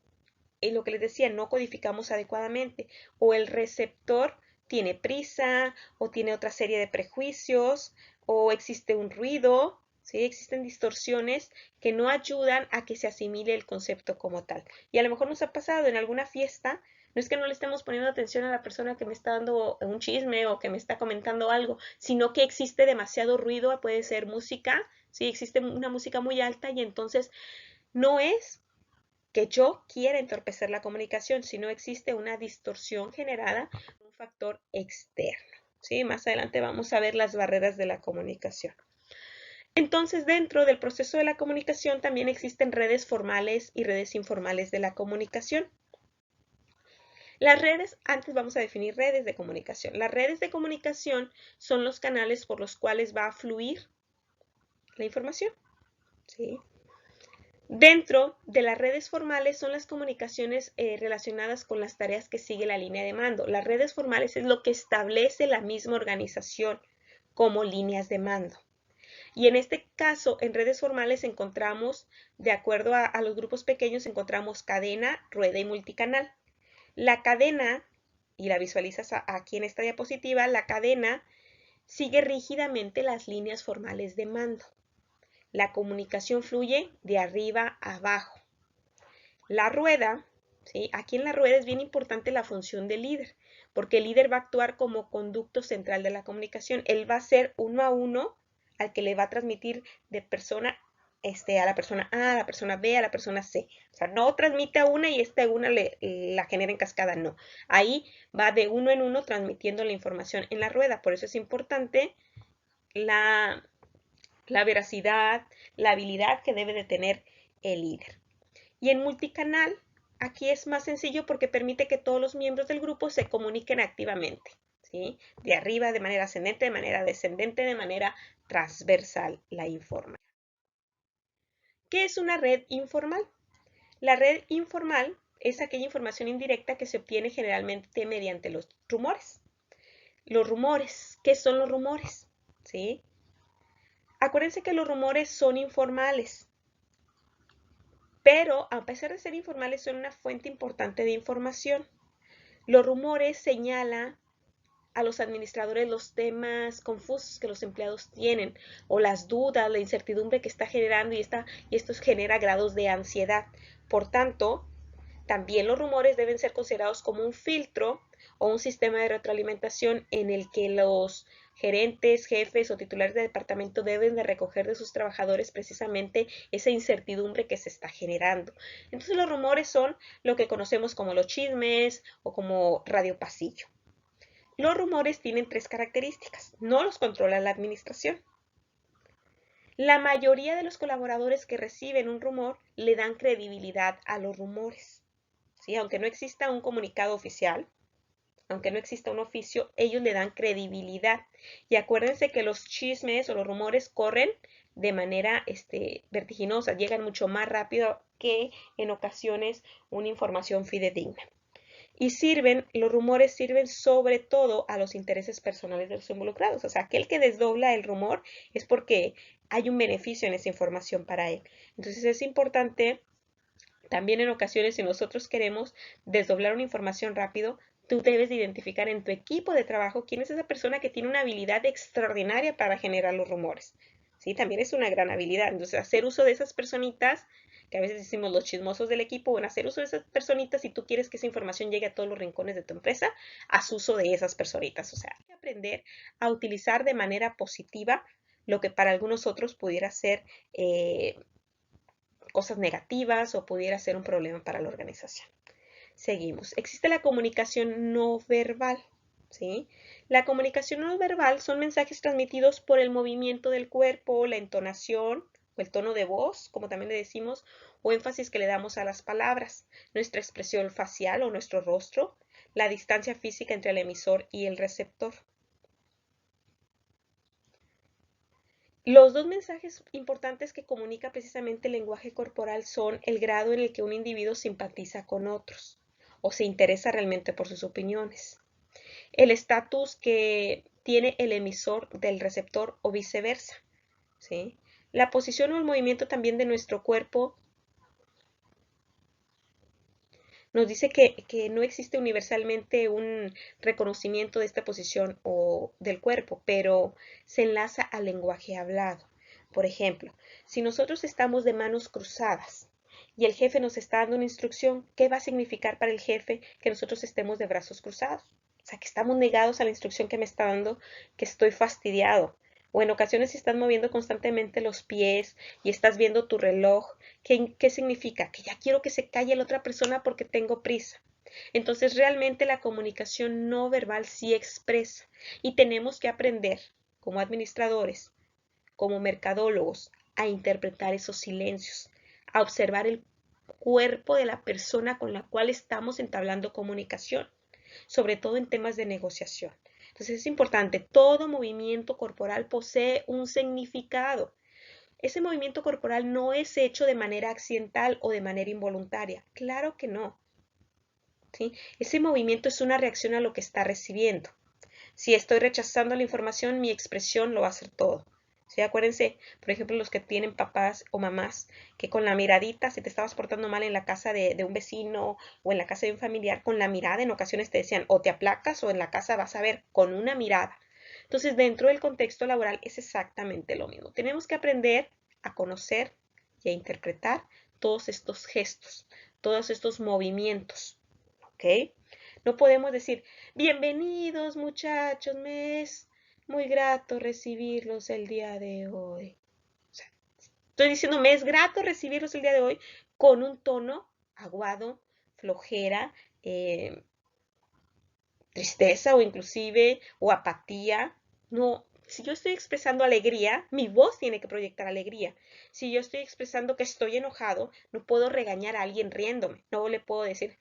[SPEAKER 1] lo que les decía, no codificamos adecuadamente, o el receptor tiene prisa, o tiene otra serie de prejuicios, o existe un ruido, ¿sí? Existen distorsiones que no ayudan a que se asimile el concepto como tal. Y a lo mejor nos ha pasado en alguna fiesta, no es que no le estemos poniendo atención a la persona que me está dando un chisme o que me está comentando algo, sino que existe demasiado ruido, puede ser música, ¿sí? Existe una música muy alta y entonces no es que yo quiera entorpecer la comunicación, sino existe una distorsión generada por un factor externo. ¿Sí? Más adelante vamos a ver las barreras de la comunicación. Entonces, dentro del proceso de la comunicación también existen redes formales y redes informales de la comunicación. Las redes, antes vamos a definir redes de comunicación. Las redes de comunicación son los canales por los cuales va a fluir la información. ¿Sí? Dentro de las redes formales son las comunicaciones relacionadas con las tareas que sigue la línea de mando. Las redes formales es lo que establece la misma organización como líneas de mando. Y en este caso, en redes formales encontramos, de acuerdo a los grupos pequeños, encontramos cadena, rueda y multicanal. La cadena, y la visualizas aquí en esta diapositiva, la cadena sigue rígidamente las líneas formales de mando. La comunicación fluye de arriba a abajo. La rueda, ¿sí? Aquí en la rueda es bien importante la función del líder, porque el líder va a actuar como conducto central de la comunicación. Él va a ser uno a uno al que le va a transmitir de persona a la persona A, a la persona B, a la persona C. O sea, no transmite a una y una la genera en cascada, no. Ahí va de uno en uno transmitiendo la información en la rueda. Por eso es importante la veracidad, la habilidad que debe de tener el líder. Y en multicanal, aquí es más sencillo porque permite que todos los miembros del grupo se comuniquen activamente, ¿sí? De arriba, de manera ascendente, de manera descendente, de manera transversal la información. ¿Qué es una red informal? La red informal es aquella información indirecta que se obtiene generalmente mediante los rumores. Los rumores, ¿qué son los rumores? ¿Sí? Acuérdense que los rumores son informales, pero a pesar de ser informales son una fuente importante de información. Los rumores señalan a los administradores los temas confusos que los empleados tienen o las dudas, la incertidumbre que está generando y esto genera grados de ansiedad. Por tanto, también los rumores deben ser considerados como un filtro o un sistema de retroalimentación en el que los gerentes, jefes o titulares de departamento deben de recoger de sus trabajadores precisamente esa incertidumbre que se está generando. Entonces los rumores son lo que conocemos como los chismes o como radio pasillo. Los rumores tienen 3 características. No los controla la administración. La mayoría de los colaboradores que reciben un rumor le dan credibilidad a los rumores. ¿sí? Aunque no exista un comunicado oficial, aunque no exista un oficio, ellos le dan credibilidad. Y acuérdense que los chismes o los rumores corren de manera vertiginosa, llegan mucho más rápido que en ocasiones una información fidedigna. Y los rumores sirven sobre todo a los intereses personales de los involucrados. O sea, aquel que desdobla el rumor es porque hay un beneficio en esa información para él. Entonces es importante también en ocasiones, si nosotros queremos desdoblar una información rápido, tú debes de identificar en tu equipo de trabajo quién es esa persona que tiene una habilidad extraordinaria para generar los rumores. ¿Sí? También es una gran habilidad. Entonces, hacer uso de esas personitas, que a veces decimos los chismosos del equipo, bueno, hacer uso de esas personitas, si tú quieres que esa información llegue a todos los rincones de tu empresa, haz uso de esas personitas. O sea, hay que aprender a utilizar de manera positiva lo que para algunos otros pudiera ser cosas negativas o pudiera ser un problema para la organización. Seguimos. Existe la comunicación no verbal. ¿Sí? La comunicación no verbal son mensajes transmitidos por el movimiento del cuerpo, la entonación o el tono de voz, como también le decimos, o énfasis que le damos a las palabras, nuestra expresión facial o nuestro rostro, la distancia física entre el emisor y el receptor. Los dos mensajes importantes que comunica precisamente el lenguaje corporal son el grado en el que un individuo simpatiza con otros o se interesa realmente por sus opiniones, el estatus que tiene el emisor del receptor o viceversa, ¿sí? La posición o el movimiento también de nuestro cuerpo nos dice que no existe universalmente un reconocimiento de esta posición o del cuerpo, pero se enlaza al lenguaje hablado. Por ejemplo, si nosotros estamos de manos cruzadas y el jefe nos está dando una instrucción, ¿qué va a significar para el jefe que nosotros estemos de brazos cruzados? O sea, que estamos negados a la instrucción que me está dando, que estoy fastidiado. O en ocasiones si estás moviendo constantemente los pies y estás viendo tu reloj, ¿qué significa? Que ya quiero que se calle la otra persona porque tengo prisa. Entonces realmente la comunicación no verbal sí expresa y tenemos que aprender como administradores, como mercadólogos, a interpretar esos silencios, a observar el cuerpo de la persona con la cual estamos entablando comunicación, sobre todo en temas de negociación. Entonces es importante, todo movimiento corporal posee un significado. Ese movimiento corporal no es hecho de manera accidental o de manera involuntaria. Claro que no. ¿Sí? Ese movimiento es una reacción a lo que está recibiendo. Si estoy rechazando la información, mi expresión lo va a hacer todo. ¿Sí? Acuérdense, por ejemplo, los que tienen papás o mamás, que con la miradita, si te estabas portando mal en la casa de un vecino o en la casa de un familiar, con la mirada en ocasiones te decían o te aplacas o en la casa vas a ver con una mirada. Entonces, dentro del contexto laboral es exactamente lo mismo. Tenemos que aprender a conocer y a interpretar todos estos gestos, todos estos movimientos. ¿Ok? No podemos decir, bienvenidos muchachos, me es muy grato recibirlos el día de hoy. O sea, estoy diciendo, me es grato recibirlos el día de hoy con un tono aguado, flojera, tristeza o inclusive o apatía. No, si yo estoy expresando alegría, mi voz tiene que proyectar alegría. Si yo estoy expresando que estoy enojado, no puedo regañar a alguien riéndome. No le puedo decir,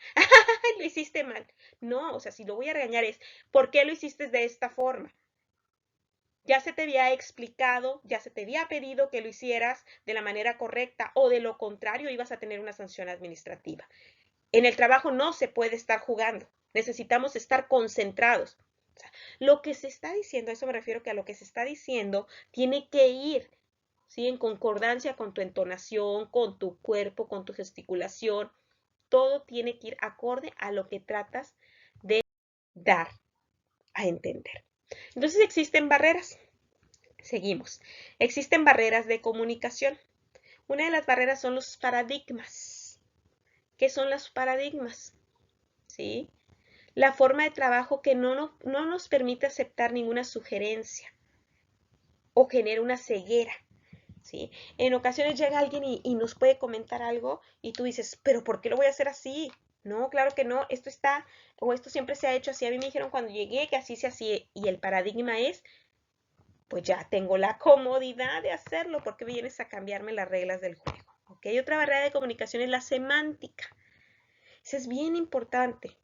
[SPEAKER 1] lo hiciste mal. No, o sea, si lo voy a regañar es, ¿por qué lo hiciste de esta forma? Ya se te había explicado, ya se te había pedido que lo hicieras de la manera correcta o de lo contrario ibas a tener una sanción administrativa. En el trabajo no se puede estar jugando, necesitamos estar concentrados. O sea, lo que se está diciendo, a eso me refiero que a lo que se está diciendo tiene que ir, ¿sí? En concordancia con tu entonación, con tu cuerpo, con tu gesticulación. Todo tiene que ir acorde a lo que tratas de dar a entender. Entonces existen barreras. Seguimos. Existen barreras de comunicación. Una de las barreras son los paradigmas. ¿Qué son los paradigmas? ¿Sí? La forma de trabajo que no nos permite aceptar ninguna sugerencia o genera una ceguera. ¿Sí? En ocasiones llega alguien y nos puede comentar algo y tú dices, pero ¿por qué lo voy a hacer así? No, claro que no, esto está, o esto siempre se ha hecho así. A mí me dijeron cuando llegué que así se hacía y el paradigma es, pues ya tengo la comodidad de hacerlo, porque vienes a cambiarme las reglas del juego. ¿Ok? Otra barrera de comunicación es la semántica. Eso es bien importante.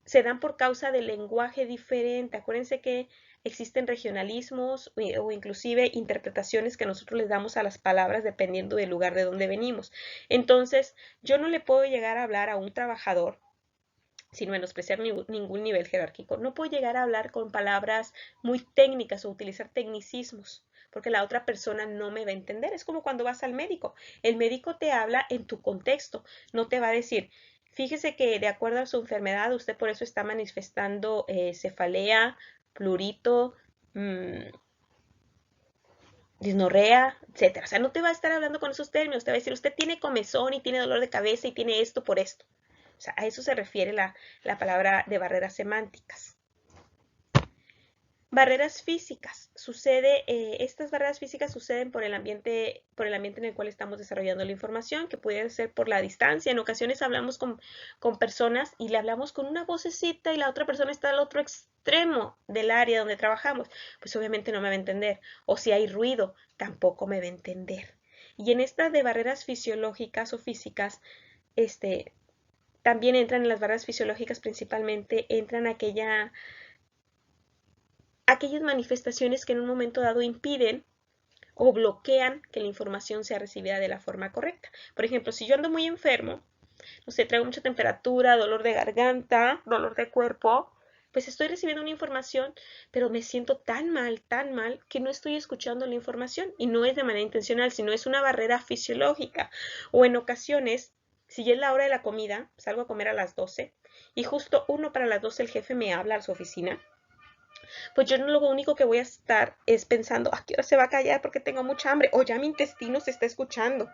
[SPEAKER 1] Se dan por causa del lenguaje diferente. Acuérdense que existen regionalismos o inclusive interpretaciones que nosotros les damos a las palabras dependiendo del lugar de donde venimos. Entonces, yo no le puedo llegar a hablar a un trabajador sin menospreciar ningún nivel jerárquico. No puedo llegar a hablar con palabras muy técnicas o utilizar tecnicismos, porque la otra persona no me va a entender. Es como cuando vas al médico. El médico te habla en tu contexto, no te va a decir, fíjese que de acuerdo a su enfermedad, usted por eso está manifestando cefalea, plurito, disnorrea, etcétera. O sea, no te va a estar hablando con esos términos, te va a decir, usted tiene comezón y tiene dolor de cabeza y tiene esto por esto. O sea, a eso se refiere la palabra de barreras semánticas. Barreras físicas. Estas barreras físicas suceden por el ambiente en el cual estamos desarrollando la información, que puede ser por la distancia. En ocasiones hablamos con personas y le hablamos con una vocecita y la otra persona está al otro extremo del área donde trabajamos. Pues obviamente no me va a entender. O si hay ruido, tampoco me va a entender. Y en estas de barreras fisiológicas o físicas, también entran en las barreras fisiológicas principalmente, entran aquellas manifestaciones que en un momento dado impiden o bloquean que la información sea recibida de la forma correcta. Por ejemplo, si yo ando muy enfermo, no sé, traigo mucha temperatura, dolor de garganta, dolor de cuerpo, pues estoy recibiendo una información, pero me siento tan mal, que no estoy escuchando la información y no es de manera intencional, sino es una barrera fisiológica. O en ocasiones, si ya es la hora de la comida, salgo a comer a las 12 y justo uno para las 12 el jefe me habla a su oficina, pues yo lo único que voy a estar es pensando, ¿a qué hora se va a callar porque tengo mucha hambre? O ya mi intestino se está escuchando.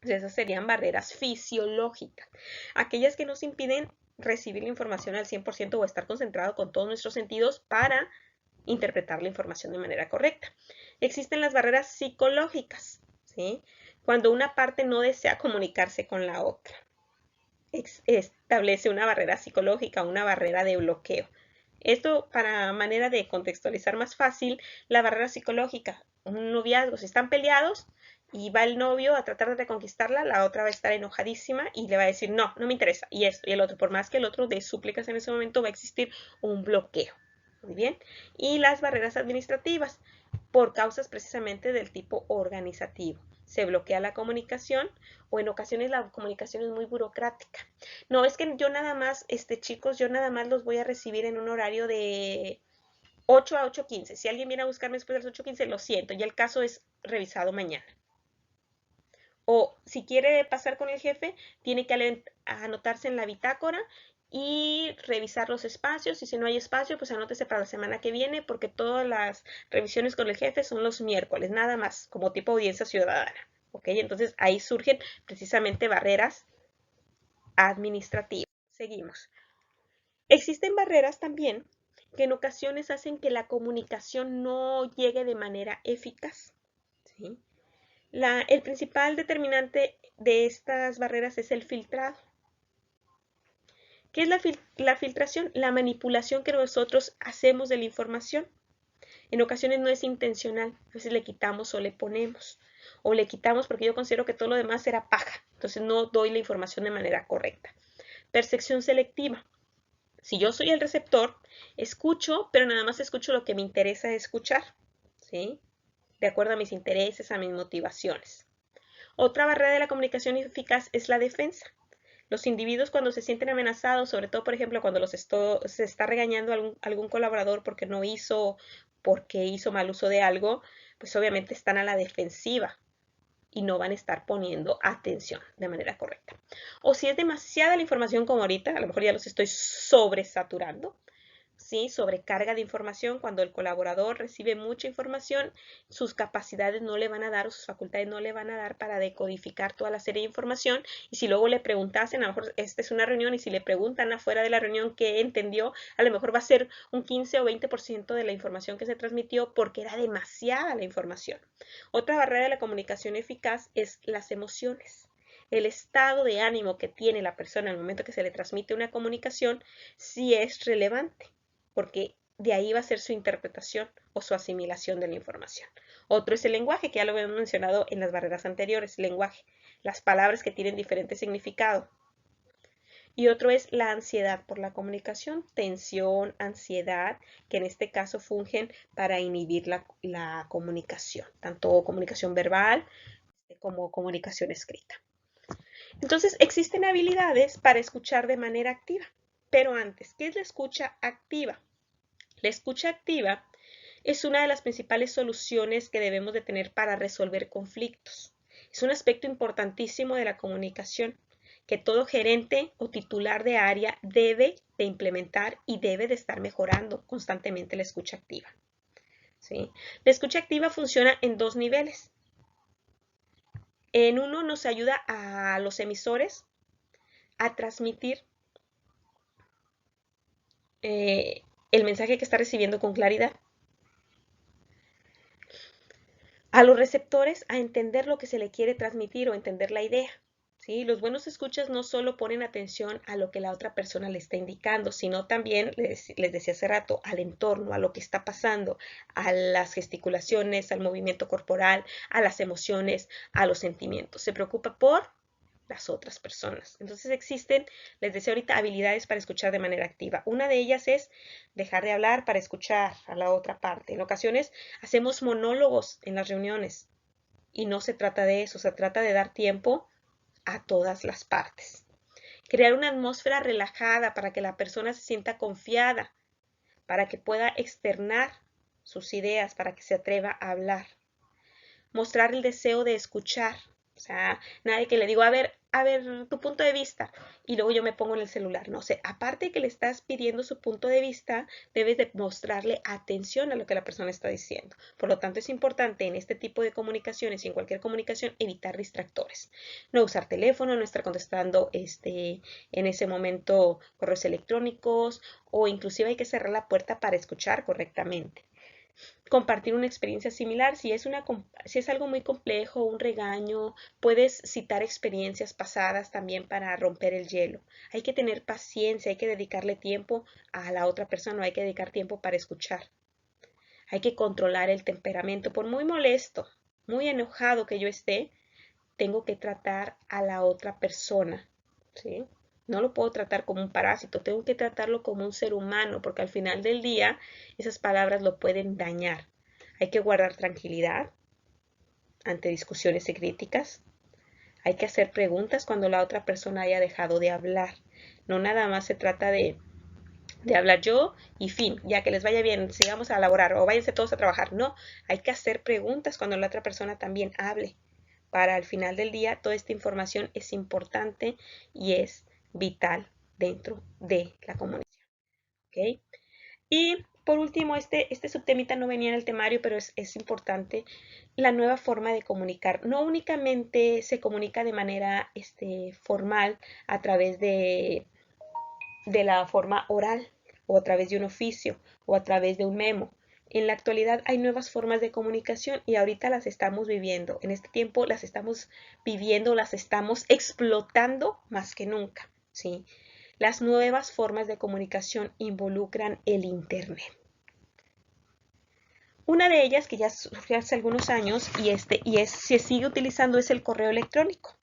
[SPEAKER 1] Esas serían barreras fisiológicas, aquellas que nos impiden recibir la información al 100% o estar concentrado con todos nuestros sentidos para interpretar la información de manera correcta. Existen las barreras psicológicas, ¿sí? Cuando una parte no desea comunicarse con la otra. Establece una barrera psicológica, una barrera de bloqueo. Esto para manera de contextualizar más fácil, la barrera psicológica, un noviazgo, si están peleados y va el novio a tratar de reconquistarla, la otra va a estar enojadísima y le va a decir, no, no me interesa, y esto, y el otro, por más que el otro dé súplicas en ese momento, va a existir un bloqueo. Muy bien. Y las barreras administrativas, por causas precisamente del tipo organizativo. Se bloquea la comunicación o en ocasiones la comunicación es muy burocrática. No, es que yo nada más, chicos, yo nada más los voy a recibir en un horario de 8 a 8:15. Si alguien viene a buscarme después de las 8:15, lo siento, ya el caso es revisado mañana. O si quiere pasar con el jefe, tiene que anotarse en la bitácora y revisar los espacios. Y si no hay espacio, pues anótese para la semana que viene, porque todas las revisiones con el jefe son los miércoles, nada más, como tipo audiencia ciudadana. ¿Ok? Entonces ahí surgen precisamente barreras administrativas. Seguimos. Existen barreras también que en ocasiones hacen que la comunicación no llegue de manera eficaz. ¿Sí? El principal determinante de estas barreras es el filtrado. ¿Qué es la filtración? La manipulación que nosotros hacemos de la información. En ocasiones no es intencional, a veces le quitamos o le ponemos. O le quitamos porque yo considero que todo lo demás era paja. Entonces no doy la información de manera correcta. Percepción selectiva. Si yo soy el receptor, escucho, pero nada más escucho lo que me interesa escuchar, ¿sí? De acuerdo a mis intereses, a mis motivaciones. Otra barrera de la comunicación eficaz es la defensa. Los individuos cuando se sienten amenazados, sobre todo, por ejemplo, cuando se está regañando a algún colaborador porque hizo mal uso de algo, pues obviamente están a la defensiva y no van a estar poniendo atención de manera correcta. O si es demasiada la información como ahorita, a lo mejor ya los estoy sobresaturando, ¿sí? Sobrecarga de información, cuando el colaborador recibe mucha información, sus capacidades no le van a dar o sus facultades no le van a dar para decodificar toda la serie de información, y si luego le preguntasen, a lo mejor esta es una reunión y si le preguntan afuera de la reunión qué entendió, a lo mejor va a ser un 15 o 20% de la información que se transmitió porque era demasiada la información. Otra barrera de la comunicación eficaz es las emociones. El estado de ánimo que tiene la persona al momento que se le transmite una comunicación sí es relevante, porque de ahí va a ser su interpretación o su asimilación de la información. Otro es el lenguaje, que ya lo habíamos mencionado en las barreras anteriores, lenguaje, las palabras que tienen diferente significado. Y otro es la ansiedad por la comunicación, tensión, ansiedad, que en este caso fungen para inhibir la comunicación, tanto comunicación verbal como comunicación escrita. Entonces, existen habilidades para escuchar de manera activa. Pero antes, ¿qué es la escucha activa? La escucha activa es una de las principales soluciones que debemos de tener para resolver conflictos. Es un aspecto importantísimo de la comunicación que todo gerente o titular de área debe de implementar y debe de estar mejorando constantemente la escucha activa. ¿Sí? La escucha activa funciona en dos niveles. En uno nos ayuda a los emisores a transmitir el mensaje que está recibiendo con claridad. A los receptores a entender lo que se le quiere transmitir o entender la idea. ¿Sí? Los buenos escuchas no solo ponen atención a lo que la otra persona le está indicando, sino también, les decía hace rato, al entorno, a lo que está pasando, a las gesticulaciones, al movimiento corporal, a las emociones, a los sentimientos. Se preocupa por las otras personas. Entonces existen, les decía ahorita, habilidades para escuchar de manera activa. Una de ellas es dejar de hablar para escuchar a la otra parte. En ocasiones hacemos monólogos en las reuniones y no se trata de eso, se trata de dar tiempo a todas las partes. Crear una atmósfera relajada para que la persona se sienta confiada, para que pueda externar sus ideas, para que se atreva a hablar. Mostrar el deseo de escuchar. O sea, nada de que le digo, a ver, tu punto de vista, y luego yo me pongo en el celular. No sé, aparte de que le estás pidiendo su punto de vista, debes de mostrarle atención a lo que la persona está diciendo. Por lo tanto, es importante en este tipo de comunicaciones y en cualquier comunicación evitar distractores. No usar teléfono, no estar contestando en ese momento correos electrónicos, o inclusive hay que cerrar la puerta para escuchar correctamente. Compartir una experiencia similar. Si es algo muy complejo, un regaño, puedes citar experiencias pasadas también para romper el hielo. Hay que tener paciencia, hay que dedicarle tiempo a la otra persona, hay que dedicar tiempo para escuchar. Hay que controlar el temperamento. Por muy molesto, muy enojado que yo esté, tengo que tratar a la otra persona, ¿sí? No lo puedo tratar como un parásito, tengo que tratarlo como un ser humano, porque al final del día esas palabras lo pueden dañar. Hay que guardar tranquilidad ante discusiones y críticas. Hay que hacer preguntas cuando la otra persona haya dejado de hablar. No nada más se trata de hablar yo y fin, ya que les vaya bien, sigamos a laborar o váyanse todos a trabajar. No, hay que hacer preguntas cuando la otra persona también hable. Para al final del día, toda esta información es importante y es vital dentro de la comunicación. ¿Okay? Y por último, este subtemita no venía en el temario, pero es importante, la nueva forma de comunicar. No únicamente se comunica de manera formal a través de la forma oral o a través de un oficio o a través de un memo. En la actualidad hay nuevas formas de comunicación y ahorita las estamos viviendo. En este tiempo las estamos viviendo, las estamos explotando más que nunca, ¿sí? Las nuevas formas de comunicación involucran el Internet. Una de ellas que ya surgió hace algunos años y se sigue utilizando es el correo electrónico.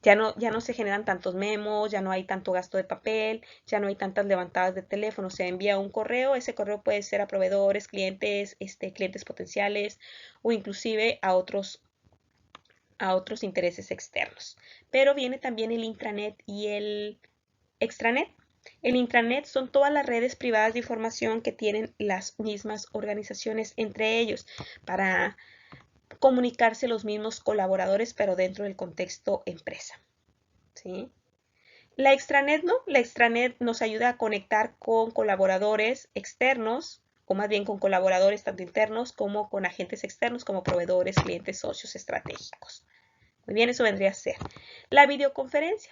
[SPEAKER 1] Ya no se generan tantos memos, ya no hay tanto gasto de papel, ya no hay tantas levantadas de teléfono. Se envía un correo, ese correo puede ser a proveedores, clientes, clientes potenciales o inclusive a otros intereses externos. Pero viene también el intranet y el extranet. El intranet son todas las redes privadas de información que tienen las mismas organizaciones entre ellos para comunicarse los mismos colaboradores, pero dentro del contexto empresa. ¿Sí? La extranet no, la extranet nos ayuda a conectar con colaboradores externos, o más bien con colaboradores tanto internos como con agentes externos como proveedores, clientes, socios estratégicos. Muy bien, eso vendría a ser. La videoconferencia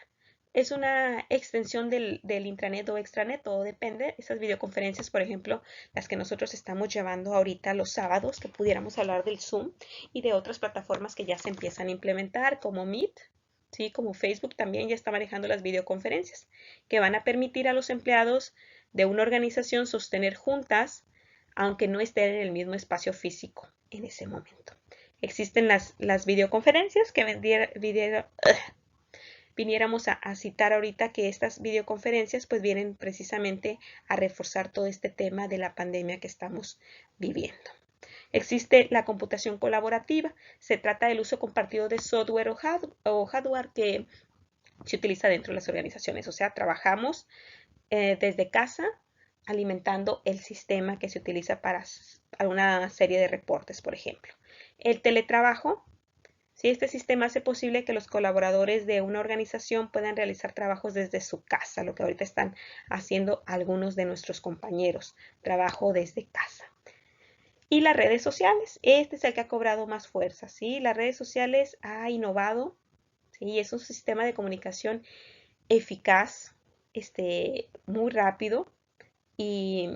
[SPEAKER 1] es una extensión del intranet o extranet, todo depende. Esas videoconferencias, por ejemplo, las que nosotros estamos llevando ahorita los sábados, que pudiéramos hablar del Zoom y de otras plataformas que ya se empiezan a implementar, como Meet, ¿sí? Como Facebook también ya está manejando las videoconferencias, que van a permitir a los empleados de una organización sostener juntas, aunque no estén en el mismo espacio físico en ese momento. Existen las videoconferencias que viniéramos a citar ahorita que estas videoconferencias pues vienen precisamente a reforzar todo este tema de la pandemia que estamos viviendo. Existe la computación colaborativa. Se trata del uso compartido de software o hardware que se utiliza dentro de las organizaciones. O sea, trabajamos desde casa alimentando el sistema que se utiliza para alguna serie de reportes, por ejemplo. El teletrabajo. Si este sistema hace posible que los colaboradores de una organización puedan realizar trabajos desde su casa, lo que ahorita están haciendo algunos de nuestros compañeros, trabajo desde casa. Y las redes sociales, este es el que ha cobrado más fuerza, ¿sí? Las redes sociales ha innovado, ¿sí? Es un sistema de comunicación eficaz, muy rápido y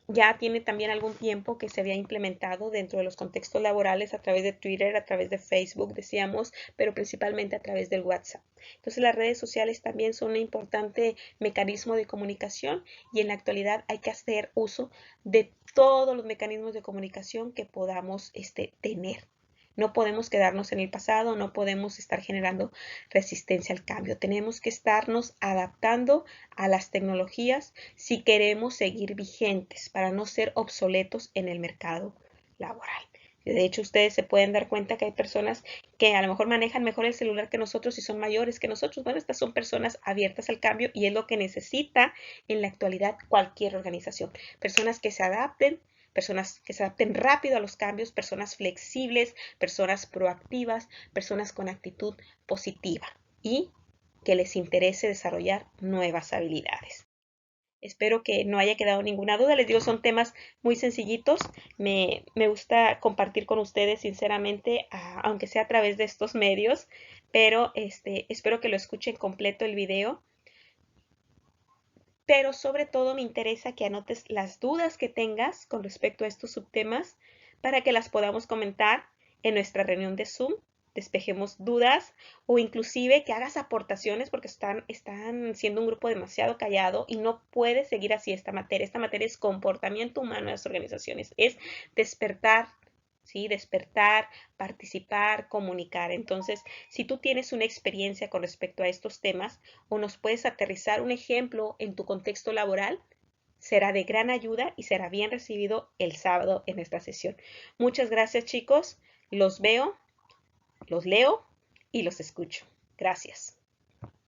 [SPEAKER 1] ya tiene también algún tiempo que se había implementado dentro de los contextos laborales a través de Twitter, a través de Facebook, decíamos, pero principalmente a través del WhatsApp. Entonces las redes sociales también son un importante mecanismo de comunicación y en la actualidad hay que hacer uso de todos los mecanismos de comunicación que podamos tener. No podemos quedarnos en el pasado, no podemos estar generando resistencia al cambio. Tenemos que estarnos adaptando a las tecnologías si queremos seguir vigentes para no ser obsoletos en el mercado laboral. De hecho, ustedes se pueden dar cuenta que hay personas que a lo mejor manejan mejor el celular que nosotros y son mayores que nosotros. Bueno, estas son personas abiertas al cambio y es lo que necesita en la actualidad cualquier organización. Personas que se adapten rápido a los cambios, personas flexibles, personas proactivas, personas con actitud positiva y que les interese desarrollar nuevas habilidades. Espero que no haya quedado ninguna duda. Les digo, son temas muy sencillitos. Me gusta compartir con ustedes, sinceramente, aunque sea a través de estos medios, pero espero que lo escuchen completo el video. Pero sobre todo me interesa que anotes las dudas que tengas con respecto a estos subtemas para que las podamos comentar en nuestra reunión de Zoom, despejemos dudas o inclusive que hagas aportaciones porque están siendo un grupo demasiado callado y no puedes seguir así esta materia. Esta materia es comportamiento humano en las organizaciones, es despertar, ¿sí? Despertar, participar, comunicar. Entonces, si tú tienes una experiencia con respecto a estos temas o nos puedes aterrizar un ejemplo en tu contexto laboral, será de gran ayuda y será bien recibido el sábado en esta sesión. Muchas gracias, chicos. Los veo, los leo y los escucho. Gracias.